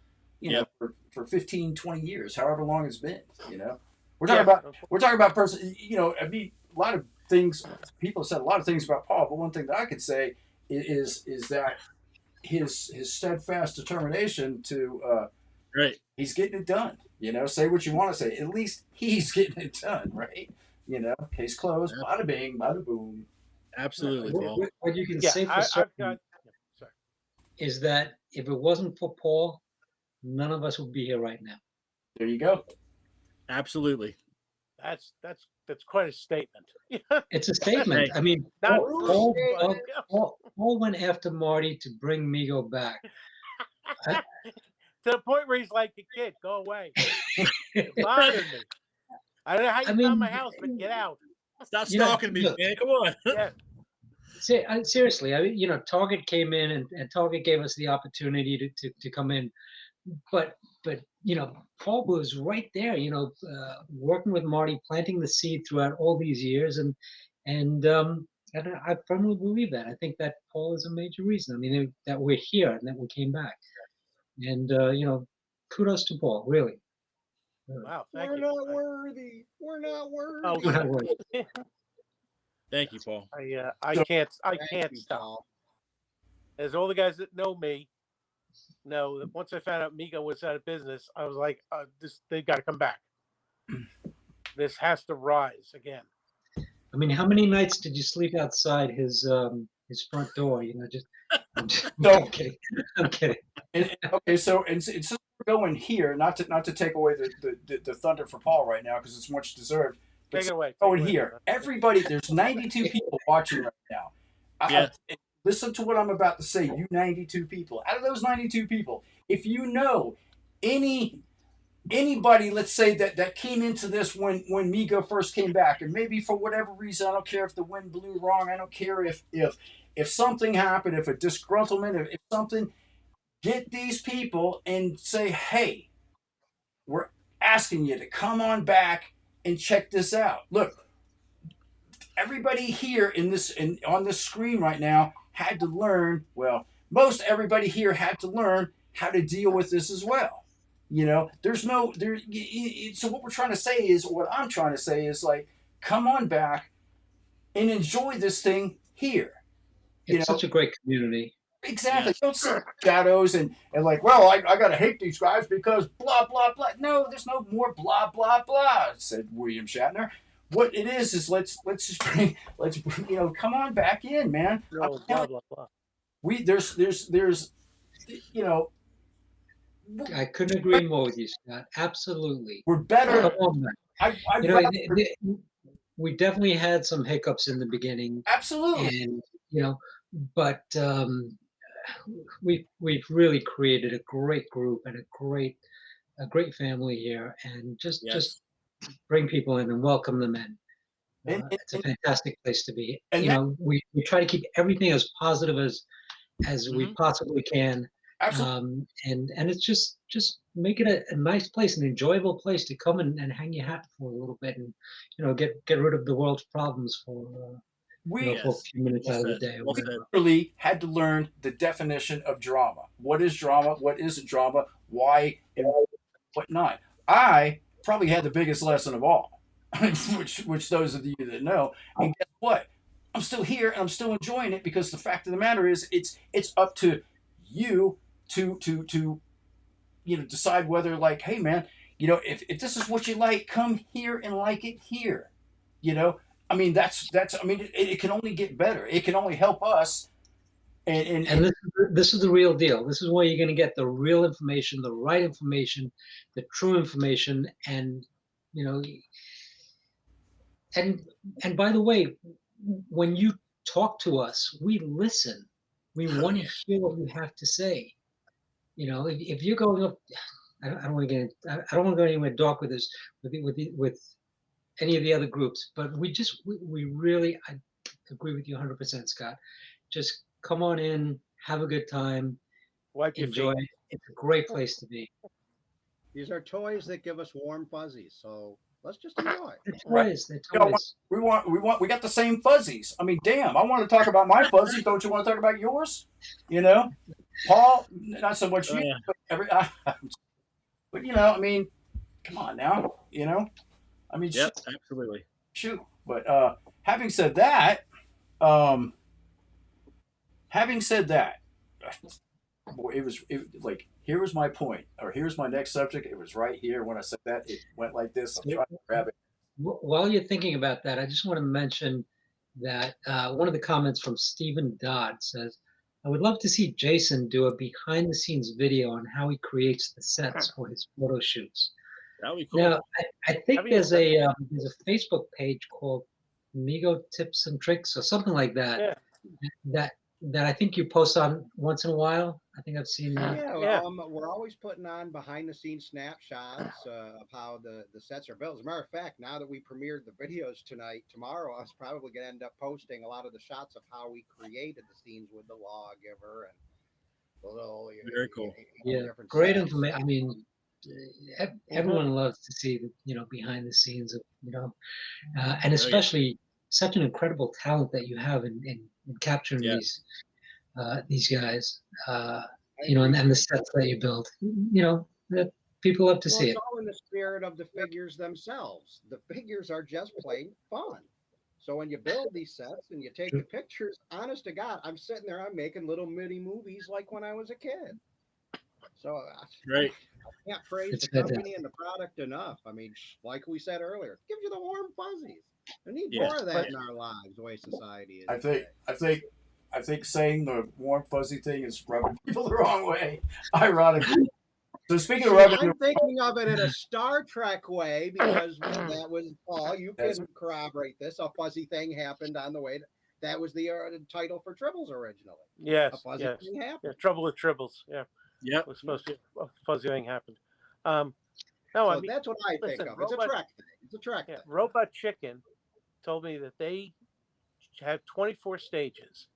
for 15, 20 years, however long it's been. We're talking about person. I mean, a lot of things. People said a lot of things about Paul, but one thing that I could say is that his steadfast determination to he's getting it done. Say what you want to say. At least he's getting it done, right? Case closed. Bada bing, bada boom. Absolutely, Paul. What you can say for certain is that if it wasn't for Paul, none of us would be here right now. There you go. Absolutely. That's quite a statement. It's a statement. I mean, Paul went after Marty to bring Mego back. To the point where he's like a kid, go away. It bothered me. I don't know how you found my house, but get out. Stop stalking me, man. Come on. Yeah. Seriously, I mean, Target came in and Target gave us the opportunity to come in, but Paul was right there, working with Marty, planting the seed throughout all these years, and I firmly believe that. I think that Paul is a major reason. I mean, that we're here and that we came back, and kudos to Paul, really. Wow, thank We're you. not worthy. We're not worthy. Oh, We're not worthy. Thank you, Paul. I can't stop. As all the guys that know me know that once I found out Mego was out of business, I was like, they've got to come back. This has to rise again. I mean, how many nights did you sleep outside his his front door. Just So, I'm kidding. I'm kidding. Okay, so and since we're going here, not to take away the thunder for Paul right now because it's much deserved. But Take it away. Going here, everybody, there's 92 people watching right now. Listen to what I'm about to say. You 92 people. Out of those 92 people, if you know anybody, let's say that came into this when Mego first came back, and maybe for whatever reason, I don't care if the wind blew wrong. I don't care if something happened, if a disgruntlement, if something. Get these people and say, hey, we're asking you to come on back and check this out. Look, everybody here on this screen right now had to learn, well, most everybody here had to learn how to deal with this as well. So what we're trying to say is, what I'm trying to say is like, come on back and enjoy this thing here. It's such a great community. Exactly. Don't sit in shadows and like, well, I got to hate these guys because blah, blah, blah. No, there's no more blah, blah, blah, said William Shatner. What it is let's come on back in, man. No, blah, blah, blah. There's I couldn't agree more with you, Scott. Absolutely. We're better. We definitely had some hiccups in the beginning. Absolutely. And, but we've really created a great group and a great family here, and just bring people in and welcome them in. It's a fantastic place to be. We try to keep everything as positive as we possibly can. Absolutely. And it's just make it a nice place, an enjoyable place to come and hang your hat for a little bit, and get rid of the world's problems for for a few minutes out of the day. We literally had to learn the definition of drama. What is drama? What isn't drama? Why and what not? I probably had the biggest lesson of all, which those of you that know. And guess what? I'm still here and I'm still enjoying it, because the fact of the matter is, it's up to you to decide whether, like, hey man, if this is what you like, come here and like it here. I mean, it can only get better. It can only help us. And this is the real deal. This is where you're going to get the real information, the right information, the true information. And, and by the way, when you talk to us, we listen. We want to hear what you have to say. If you're going up, I don't want to go anywhere dark with this, with any of the other groups, but we really, I agree with you 100%, Scott. Just come on in, have a good time, enjoy it. It's a great place to be. These are toys that give us warm fuzzies, so let's just enjoy. They're toys. We got the same fuzzies. I mean, damn, I want to talk about my fuzzies. Don't you want to talk about yours? Paul, not so much you, but I mean, come on now, I mean, yep, absolutely. Shoot. But having said that, boy, it was like, here was my point, or here's my next subject. It was right here. When I said that, it went like this. I'm trying to grab it. While you're thinking about that, I just want to mention that one of the comments from Stephen Dodd says, I would love to see Jason do a behind-the-scenes video on how he creates the sets for his photo shoots. That would be cool. Now, I think there's a Facebook page called Mego Tips and Tricks or something like that. Yeah. That I think you post on once in a while. I think I've seen that. Yeah. We're always putting on behind-the-scenes snapshots of how the sets are built. As a matter of fact, now that we premiered the videos tomorrow, I was probably going to end up posting a lot of the shots of how we created the scenes with the lawgiver and the little. Very cool. Yeah, great information. I mean, everyone loves to see the behind the scenes of and especially such an incredible talent that you have in capturing these guys, and the sets that you build. That people love to see it. It's all in the spirit of the figures themselves. The figures are just plain fun. So when you build these sets and you take the pictures, honest to God, I'm sitting there, I'm making little mini movies like when I was a kid. So right. I can't praise the company and the product enough. I mean, like we said earlier, it gives you the warm fuzzies. We need more of that in our lives, the way society is. I think I think saying the warm fuzzy thing is rubbing people the wrong way. Ironically. So speaking of rubbing, I'm thinking of it in a Star Trek way because that was Paul. You can corroborate this. A fuzzy thing happened on the way. That was the title for Tribbles originally. Yes. A fuzzy thing happened. Yeah, Trouble with Tribbles. Yeah. Yep. It was supposed to be a fuzzy thing happened. No, I so mean, that's what I think of. It's a Trek thing. It's a Trek thing. Robot Chicken told me that they had 24 stages,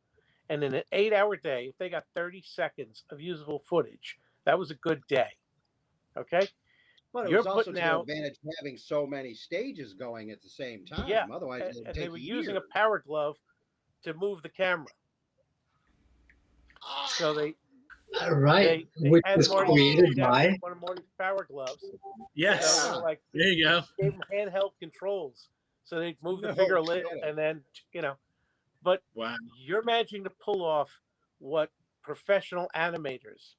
and in an 8-hour day, if they got 30 seconds of usable footage, that was a good day. Okay. But it was also to their advantage having so many stages going at the same time. Yeah. Otherwise, and they were using a power glove to move the camera. So they which had was created by. one of Marty's power gloves. Yes. So there you go. Gave them handheld controls, so they'd move the finger a little, and then But wow, you're managing to pull off what professional animators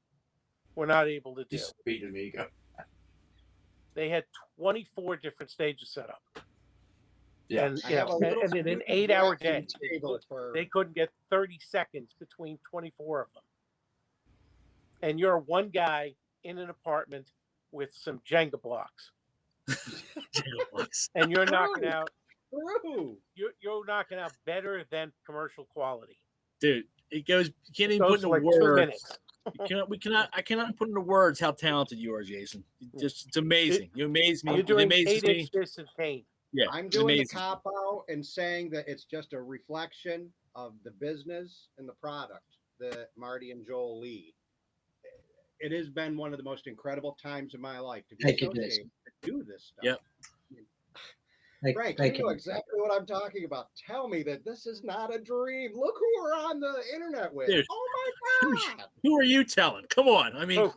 were not able to do. Stuff-Mego. They had 24 different stages set up. Yeah. And, and in an 8-hour day, they couldn't get 30 seconds between 24 of them. And you're one guy in an apartment with some Jenga blocks. And you're knocking out you're knocking out better than commercial quality. Dude, it goes, you can't even put into like words. 2 minutes. I cannot put into words how talented you are, Jason. It's amazing. You amaze me. You're doing it amazes 8-inch disc and paint. Yeah, I'm doing the cop out and saying that it's just a reflection of the business and the product that Marty and Joel lead. It has been one of the most incredible times in my life to be associated to do this stuff. Yep. Frank, you know exactly what I'm talking about. Tell me that this is not a dream. Look who we're on the internet with. Dude, oh my God. Who are you telling? Come on. I mean,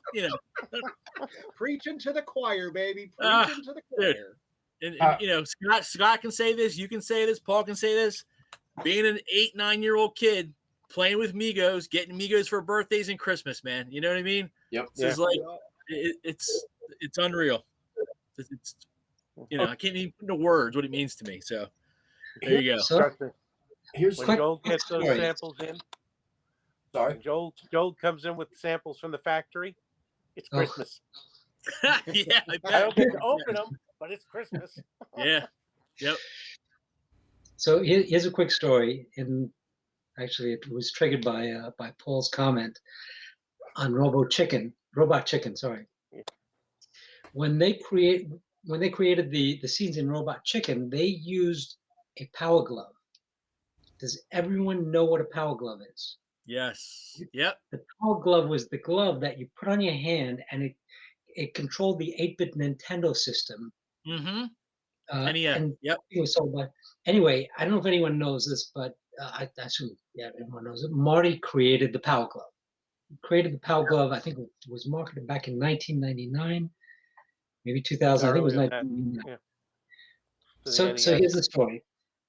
Preaching to the choir, baby. Preaching to the choir. And Scott can say this. You can say this. Paul can say this. Being an 8-9-year-old kid playing with Migos, getting Migos for birthdays and Christmas, man. You know what I mean? Yep. It's like it's unreal. It's I can't even put into words what it means to me. So there you go. So, here's when Joel gets those samples in. Sorry. When Joel comes in with samples from the factory. It's Christmas. Yeah, I don't get to open them, but it's Christmas. Yeah. Yep. So here's a quick story, and actually it was triggered by Paul's comment on Robot Chicken. Sorry. When they created the scenes in Robot Chicken, they used a power glove. Does everyone know what a power glove is? Yes. Yep. The power glove was the glove that you put on your hand, and it controlled the 8-bit Nintendo system. Mm-hmm. Yep. It was sold by. Anyway, I don't know if anyone knows this, but I assume everyone knows it. Marty created the power glove. He created the power glove. I think it was marketed back in 1999, maybe 2000. I think it was 1999. Yeah. So here's the story.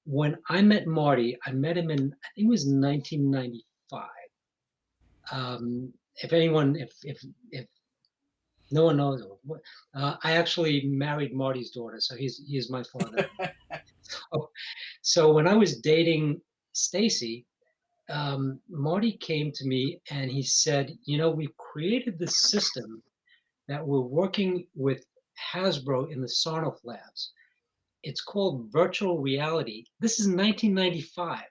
When I met Marty, I met him in, I think it was 1995. If no one knows, I actually married Marty's daughter, so he is my father. So when I was dating Stacy, Marty came to me and he said, we created this system that we're working with Hasbro in the Sarnoff labs. It's called virtual reality. This is 1995.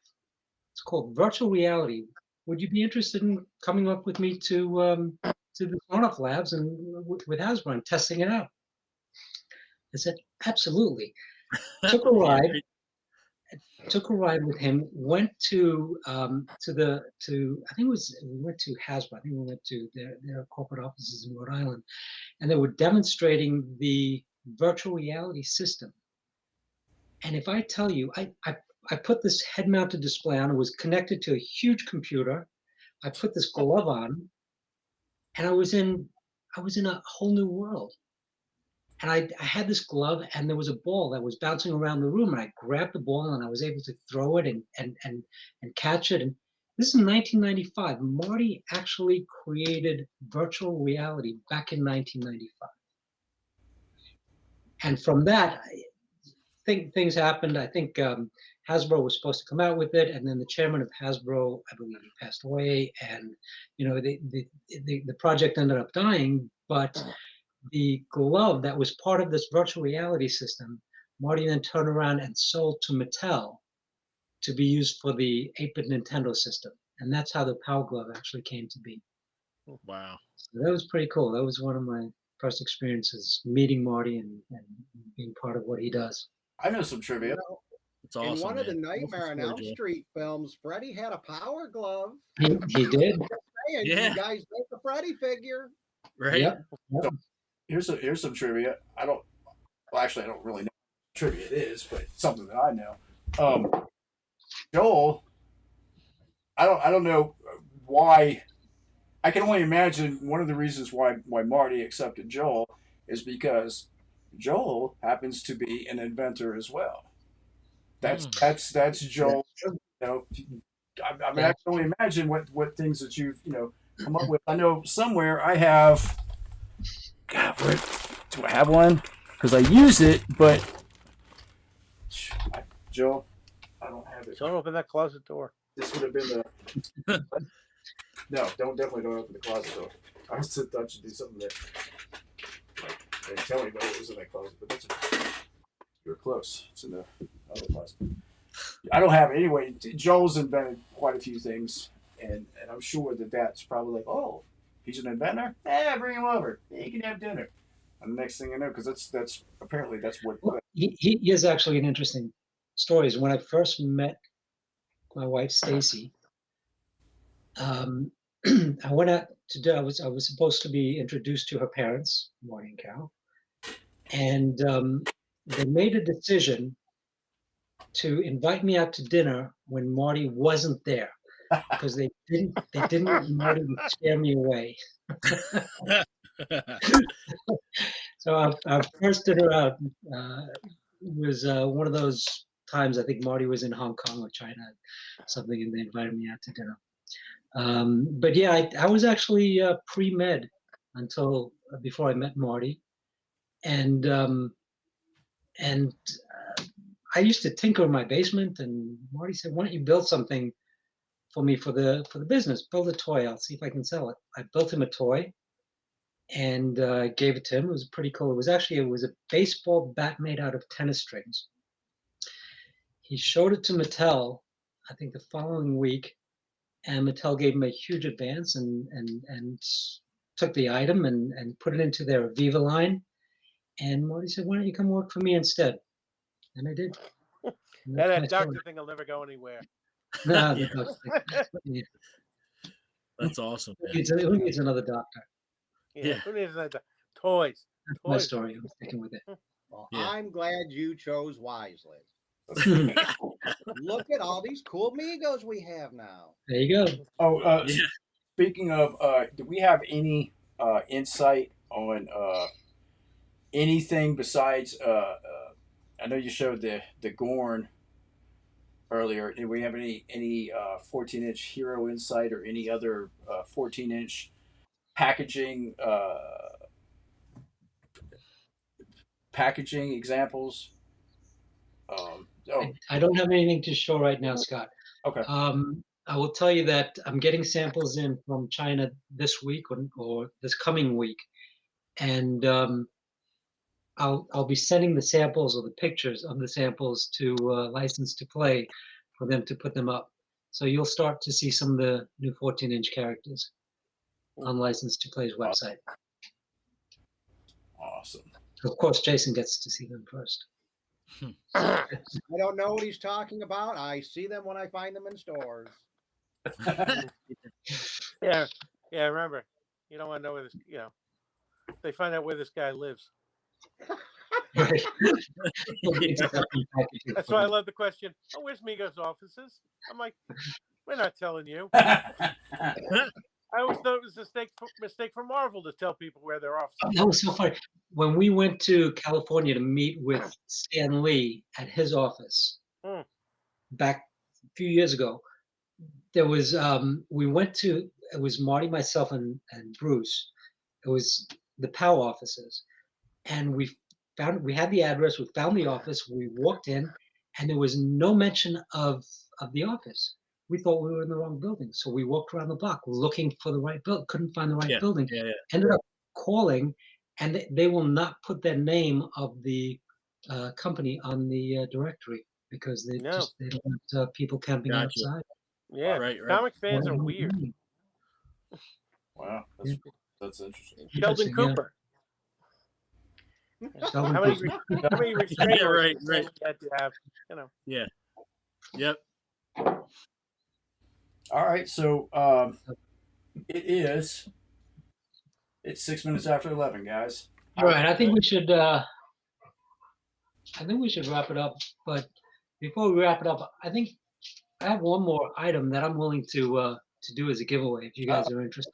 It's called virtual reality. Would you be interested in coming up with me to the Sarnoff labs and with Hasbro and testing it out? I said, absolutely. Took a ride with him, went to I think we went to Hasbro. I think we went to their corporate offices in Rhode Island, and they were demonstrating the virtual reality system. And if I tell you, I put this head-mounted display on. It was connected to a huge computer. I put this glove on, and I was in a whole new world. And I had this glove, and there was a ball that was bouncing around the room, and I grabbed the ball, and I was able to throw it and catch it. And this is 1995. Marty actually created virtual reality back in 1995. And from that, things happened. I think Hasbro was supposed to come out with it, and then the chairman of Hasbro, I believe, he passed away, and the project ended up dying. But the glove that was part of this virtual reality system, Marty then turned around and sold to Mattel to be used for the 8-bit Nintendo system, and that's how the Power Glove actually came to be. Wow. So that was pretty cool. That was one of my first experiences meeting Marty and being part of what he does. I know some trivia. It's awesome. In one of the man. Nightmare on Elm Joe. Street films, Freddy had a Power Glove. He did. Hey, Yeah. you guys make the Freddy figure. Right. Yep. So here's some trivia. I don't really know what trivia it is, but it's something that I know. Joel, I don't know why. I can only imagine one of the reasons why Marty accepted Joel is because Joel happens to be an inventor as well. That's Joel. I mean, I can only imagine what things that you've come up with. I know somewhere I have. God, where do I have one? Because I use it, but Joel, I don't have it. Don't open that closet door. This would have been the. No, definitely don't open the closet door. I thought you do something that. They didn't tell anybody what was in that closet, but you're close. It's in the other closet. I don't have it anyway. Joel's invented quite a few things, and I'm sure that's probably like, oh, he's an inventor. Bring him over. He can have dinner. And the next thing I know, because that's apparently that's what. Well, he is actually an interesting story. Is when I first met my wife Stacy. I went out to do. I was supposed to be introduced to her parents, Marty and Carol, and they made a decision to invite me out to dinner when Marty wasn't there because they didn't want Marty to scare me away. So our first dinner out was one of those times. I think Marty was in Hong Kong or China, something, and they invited me out to dinner. But yeah, I was actually pre-med until before I met Marty, and I used to tinker in my basement. And Marty said, "Why don't you build something for me for the business? Build a toy. I'll see if I can sell it." I built him a toy and gave it to him. It was pretty cool. It was a baseball bat made out of tennis strings. He showed it to Mattel, I think the following week. And Mattel gave him a huge advance and took the item and put it into their Viva line. And Marty said, "Why don't you come work for me instead?" And I did. And That doctor thing will never go anywhere. No, That's awesome. Who needs another doctor? Yeah. Who needs that? Toys. That's my story. I'm sticking with it. Well, I'm glad you chose wisely. Look at all these cool Megos we have now. There you go. Oh, speaking of, do we have any insight on anything besides? I know you showed the Gorn earlier. Do we have any 14-inch Hero insight or any other 14-inch packaging examples? I don't have anything to show right now, Scott. Okay. I will tell you that I'm getting samples in from China this week or this coming week, and I'll be sending the samples or the pictures of the samples to License to Play for them to put them up. So you'll start to see some of the new 14-inch characters on License to Play's website. Awesome. Of course, Jason gets to see them first. I don't know what he's talking about. I see them when I find them in stores. Yeah. Remember, you don't want to know where this. They find out where this guy lives. Right. That's why I love the question. Oh, where's Mego's offices? I'm like, we're not telling you. I always thought it was a mistake for Marvel to tell people where their offices are. That was so funny. When we went to California to meet with Stan Lee at his office back a few years ago, there was it was Marty, myself, and Bruce. It was the POW offices, and we had the address. We found the office. We walked in, and there was no mention of the office. We thought we were in the wrong building, so we walked around the block looking for the right building. Couldn't find the right building. Ended up calling, and they will not put their name of the company on the directory because they don't want people camping outside. Yeah, comic fans are weird. Wow, that's interesting. Sheldon Cooper. Sheldon How many Cooper. restraint Yeah, right. you had to have? You know. Yeah. Yep. All right, so it's 6 minutes after 11, guys. All right, I think we should wrap it up. But before we wrap it up, I think I have one more item that I'm willing to do as a giveaway if you guys are interested.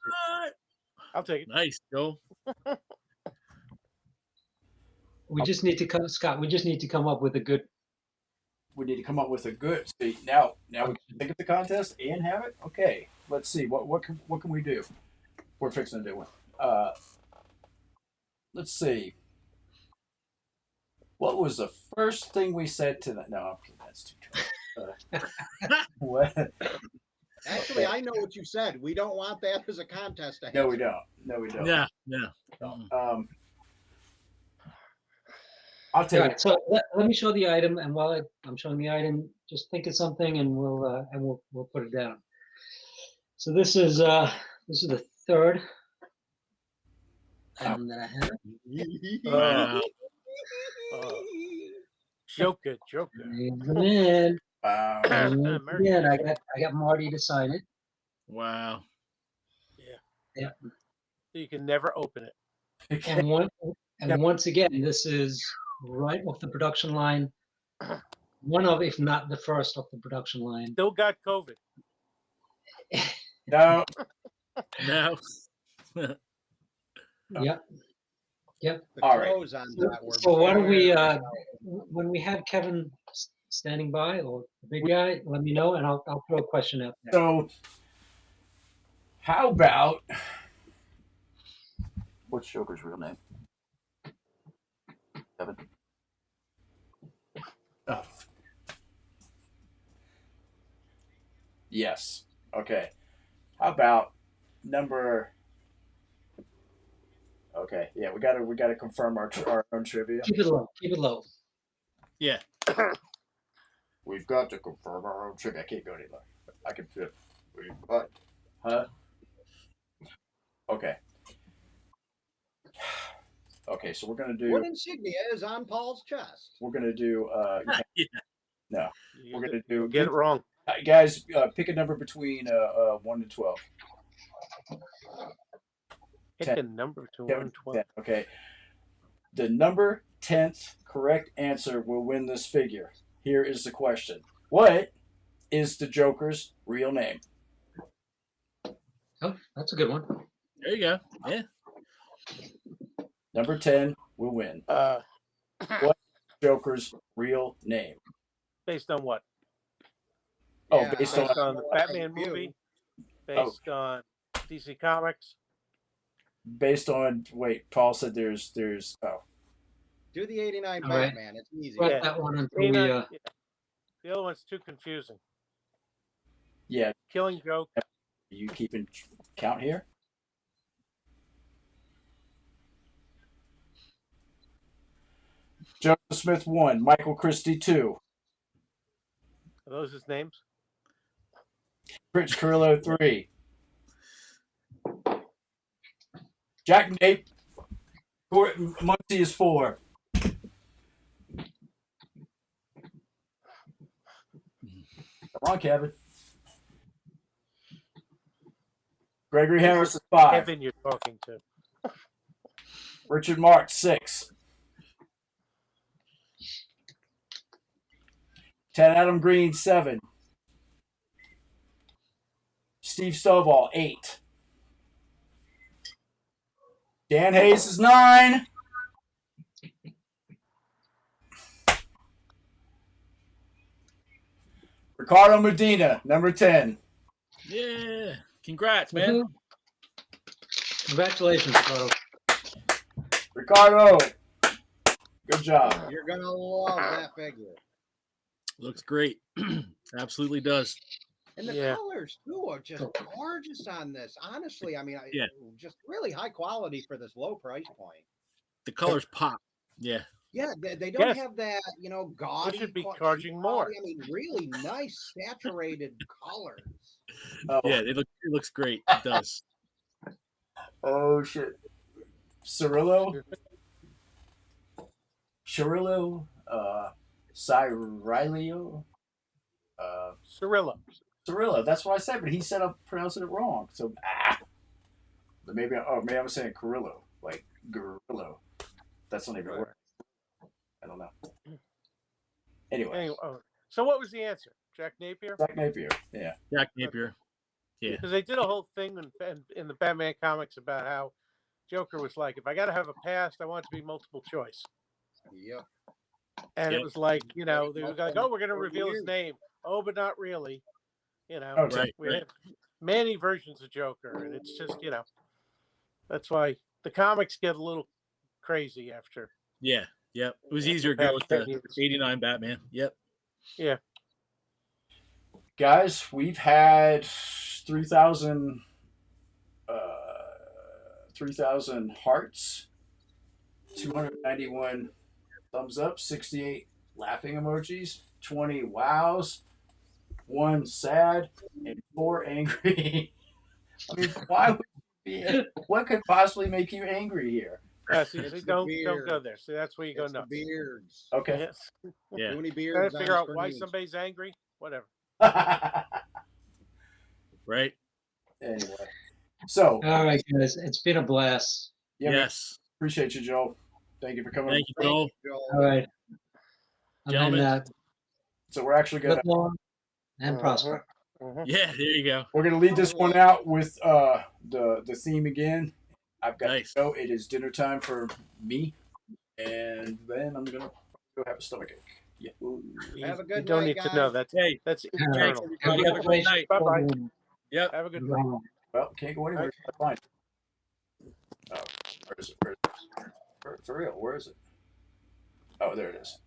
I'll take it. Nice, Joe. We just need to come, Scott. We just need to come up with a good. We need to come up with a good. See, now we can think of the contest and have it. Okay, let's see what can we do. We're fixing to do one. Let's see. What was the first thing we said to them? No, that's too tough. What? Actually, I know what you said. We don't want that as a contest. No, we don't. No, we don't. Yeah. I'll tell you. Right, so let me show the item, and while I'm showing the item, just think of something, and we'll put it down. So this is the third item that I have. Joker. Man. Wow. Again, I got Marty to sign it. Wow. Yeah. So you can never open it. And once again, this is right off the production line. One of, if not the first off the production line. Still got COVID. No. No. Yep. All right. So why don't we, when we have Kevin standing by or the big guy, let me know, and I'll throw a question out there. So, how about what's Joker's real name? Kevin. Oh. Yes. Okay. How about number? Okay. Yeah, we gotta confirm our own trivia. Keep it low. Yeah. We've got to confirm our own trivia. I can't go any lower. I can fit. But, huh? Okay. Okay, so we're gonna do. What insignia is on Paul's chest? We're gonna do. No, we're gonna do. Get it wrong, guys. Pick a number between 1 to 12. Pick 10. A number between 1 and 12. 10. Okay. The number 10th correct answer will win this figure. Here is the question: what is the Joker's real name? Oh, that's a good one. There you go. Yeah. Number 10 will win. What is Joker's real name? Based on what? Oh, yeah, based on the Batman movie. Based on DC Comics. Based on Paul said there's Do the 89 All Batman. Right. It's easy. Yeah. That one until we, The other one's too confusing. Yeah. Killing Joke. Are you keeping count here? Joseph Smith 1, Michael Christie 2. Are those his names? Rich Carrillo 3. Jack Nape Muncie is 4. Come on, Kevin. Gregory Harris is 5. Kevin, you're talking to. Richard March 6. Ted Adam Green 7. Steve Stovall 8. Dan Hayes is 9. Ricardo Medina, number 10. Yeah. Congrats, man. Congratulations, Ricardo. Ricardo, good job. You're going to love that figure. Looks great. Absolutely does. And the colors too are just gorgeous on this. Honestly, I mean, just really high quality for this low price point. The colors pop. Yeah. Yeah, they don't have that, gaudy. They should be charging more. I mean, really nice saturated colors. Oh. Yeah, it looks great. It does. Oh shit. Cirillo, Cirillo, Cirillo. That's what I said, but he said I'm pronouncing it wrong. So maybe I'm saying Cirillo, like Gorillo. That's not even a word. I don't know. Anyway, so what was the answer? Jack Napier? Jack Napier, yeah. Jack Napier. Yeah. Because they did a whole thing in the Batman comics about how Joker was like, if I got to have a past, I want it to be multiple choice. Yep. And it was like, they were like, oh, we're going to reveal his name. Oh, but not really. Right. We have many versions of Joker, and it's just, that's why the comics get a little crazy after. Yeah. Yep. It was easier to go with the 89 Batman. Yep. Yeah. Guys, we've had 3,000 hearts, 291 thumbs up, 68 laughing emojis, 20 wows, 1 sad, and 4 angry. I mean, why would you be? What could possibly make you angry here? Don't go there. See, that's where you go nuts. Beards. Okay. Yes. Yeah. Too many beards. Trying to figure out why somebody's angry. Whatever. Right. Anyway, so all right, guys, it's been a blast. Yeah, yes. Appreciate you, Joel. Thank you for coming. Thank you, Joel. All right, gentlemen. So we're actually going to live long and prosper. Yeah, there you go. We're going to lead this one out with the theme again. I've got to go. It is dinner time for me, and then I'm going to go have a stomachache. Yeah. Have a good night, You don't need guys. to know. That's eternal. Have a great night. Bye-bye. Yep. Have a good night. Well, can't go anywhere. Fine. Oh, where is it? For real, where is it? Oh, there it is.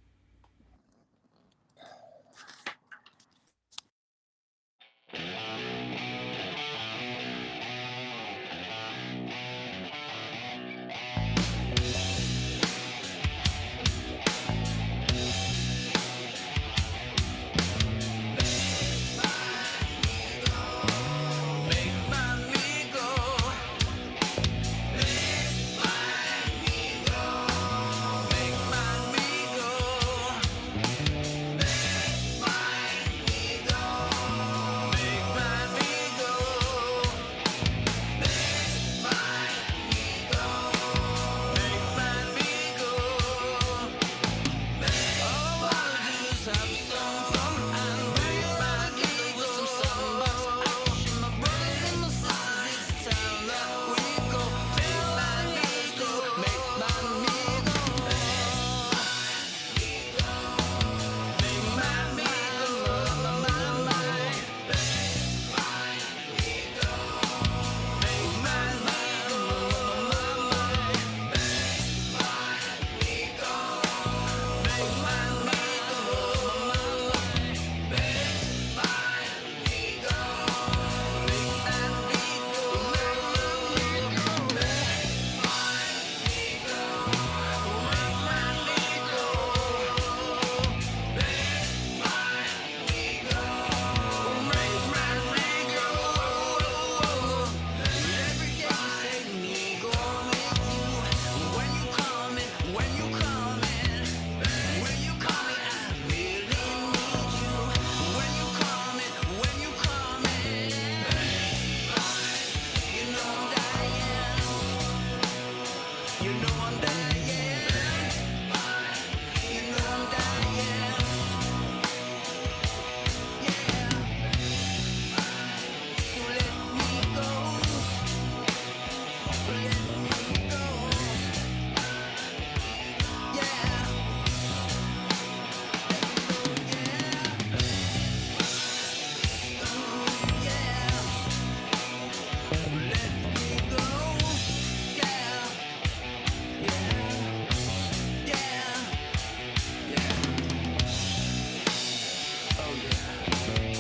Thank you.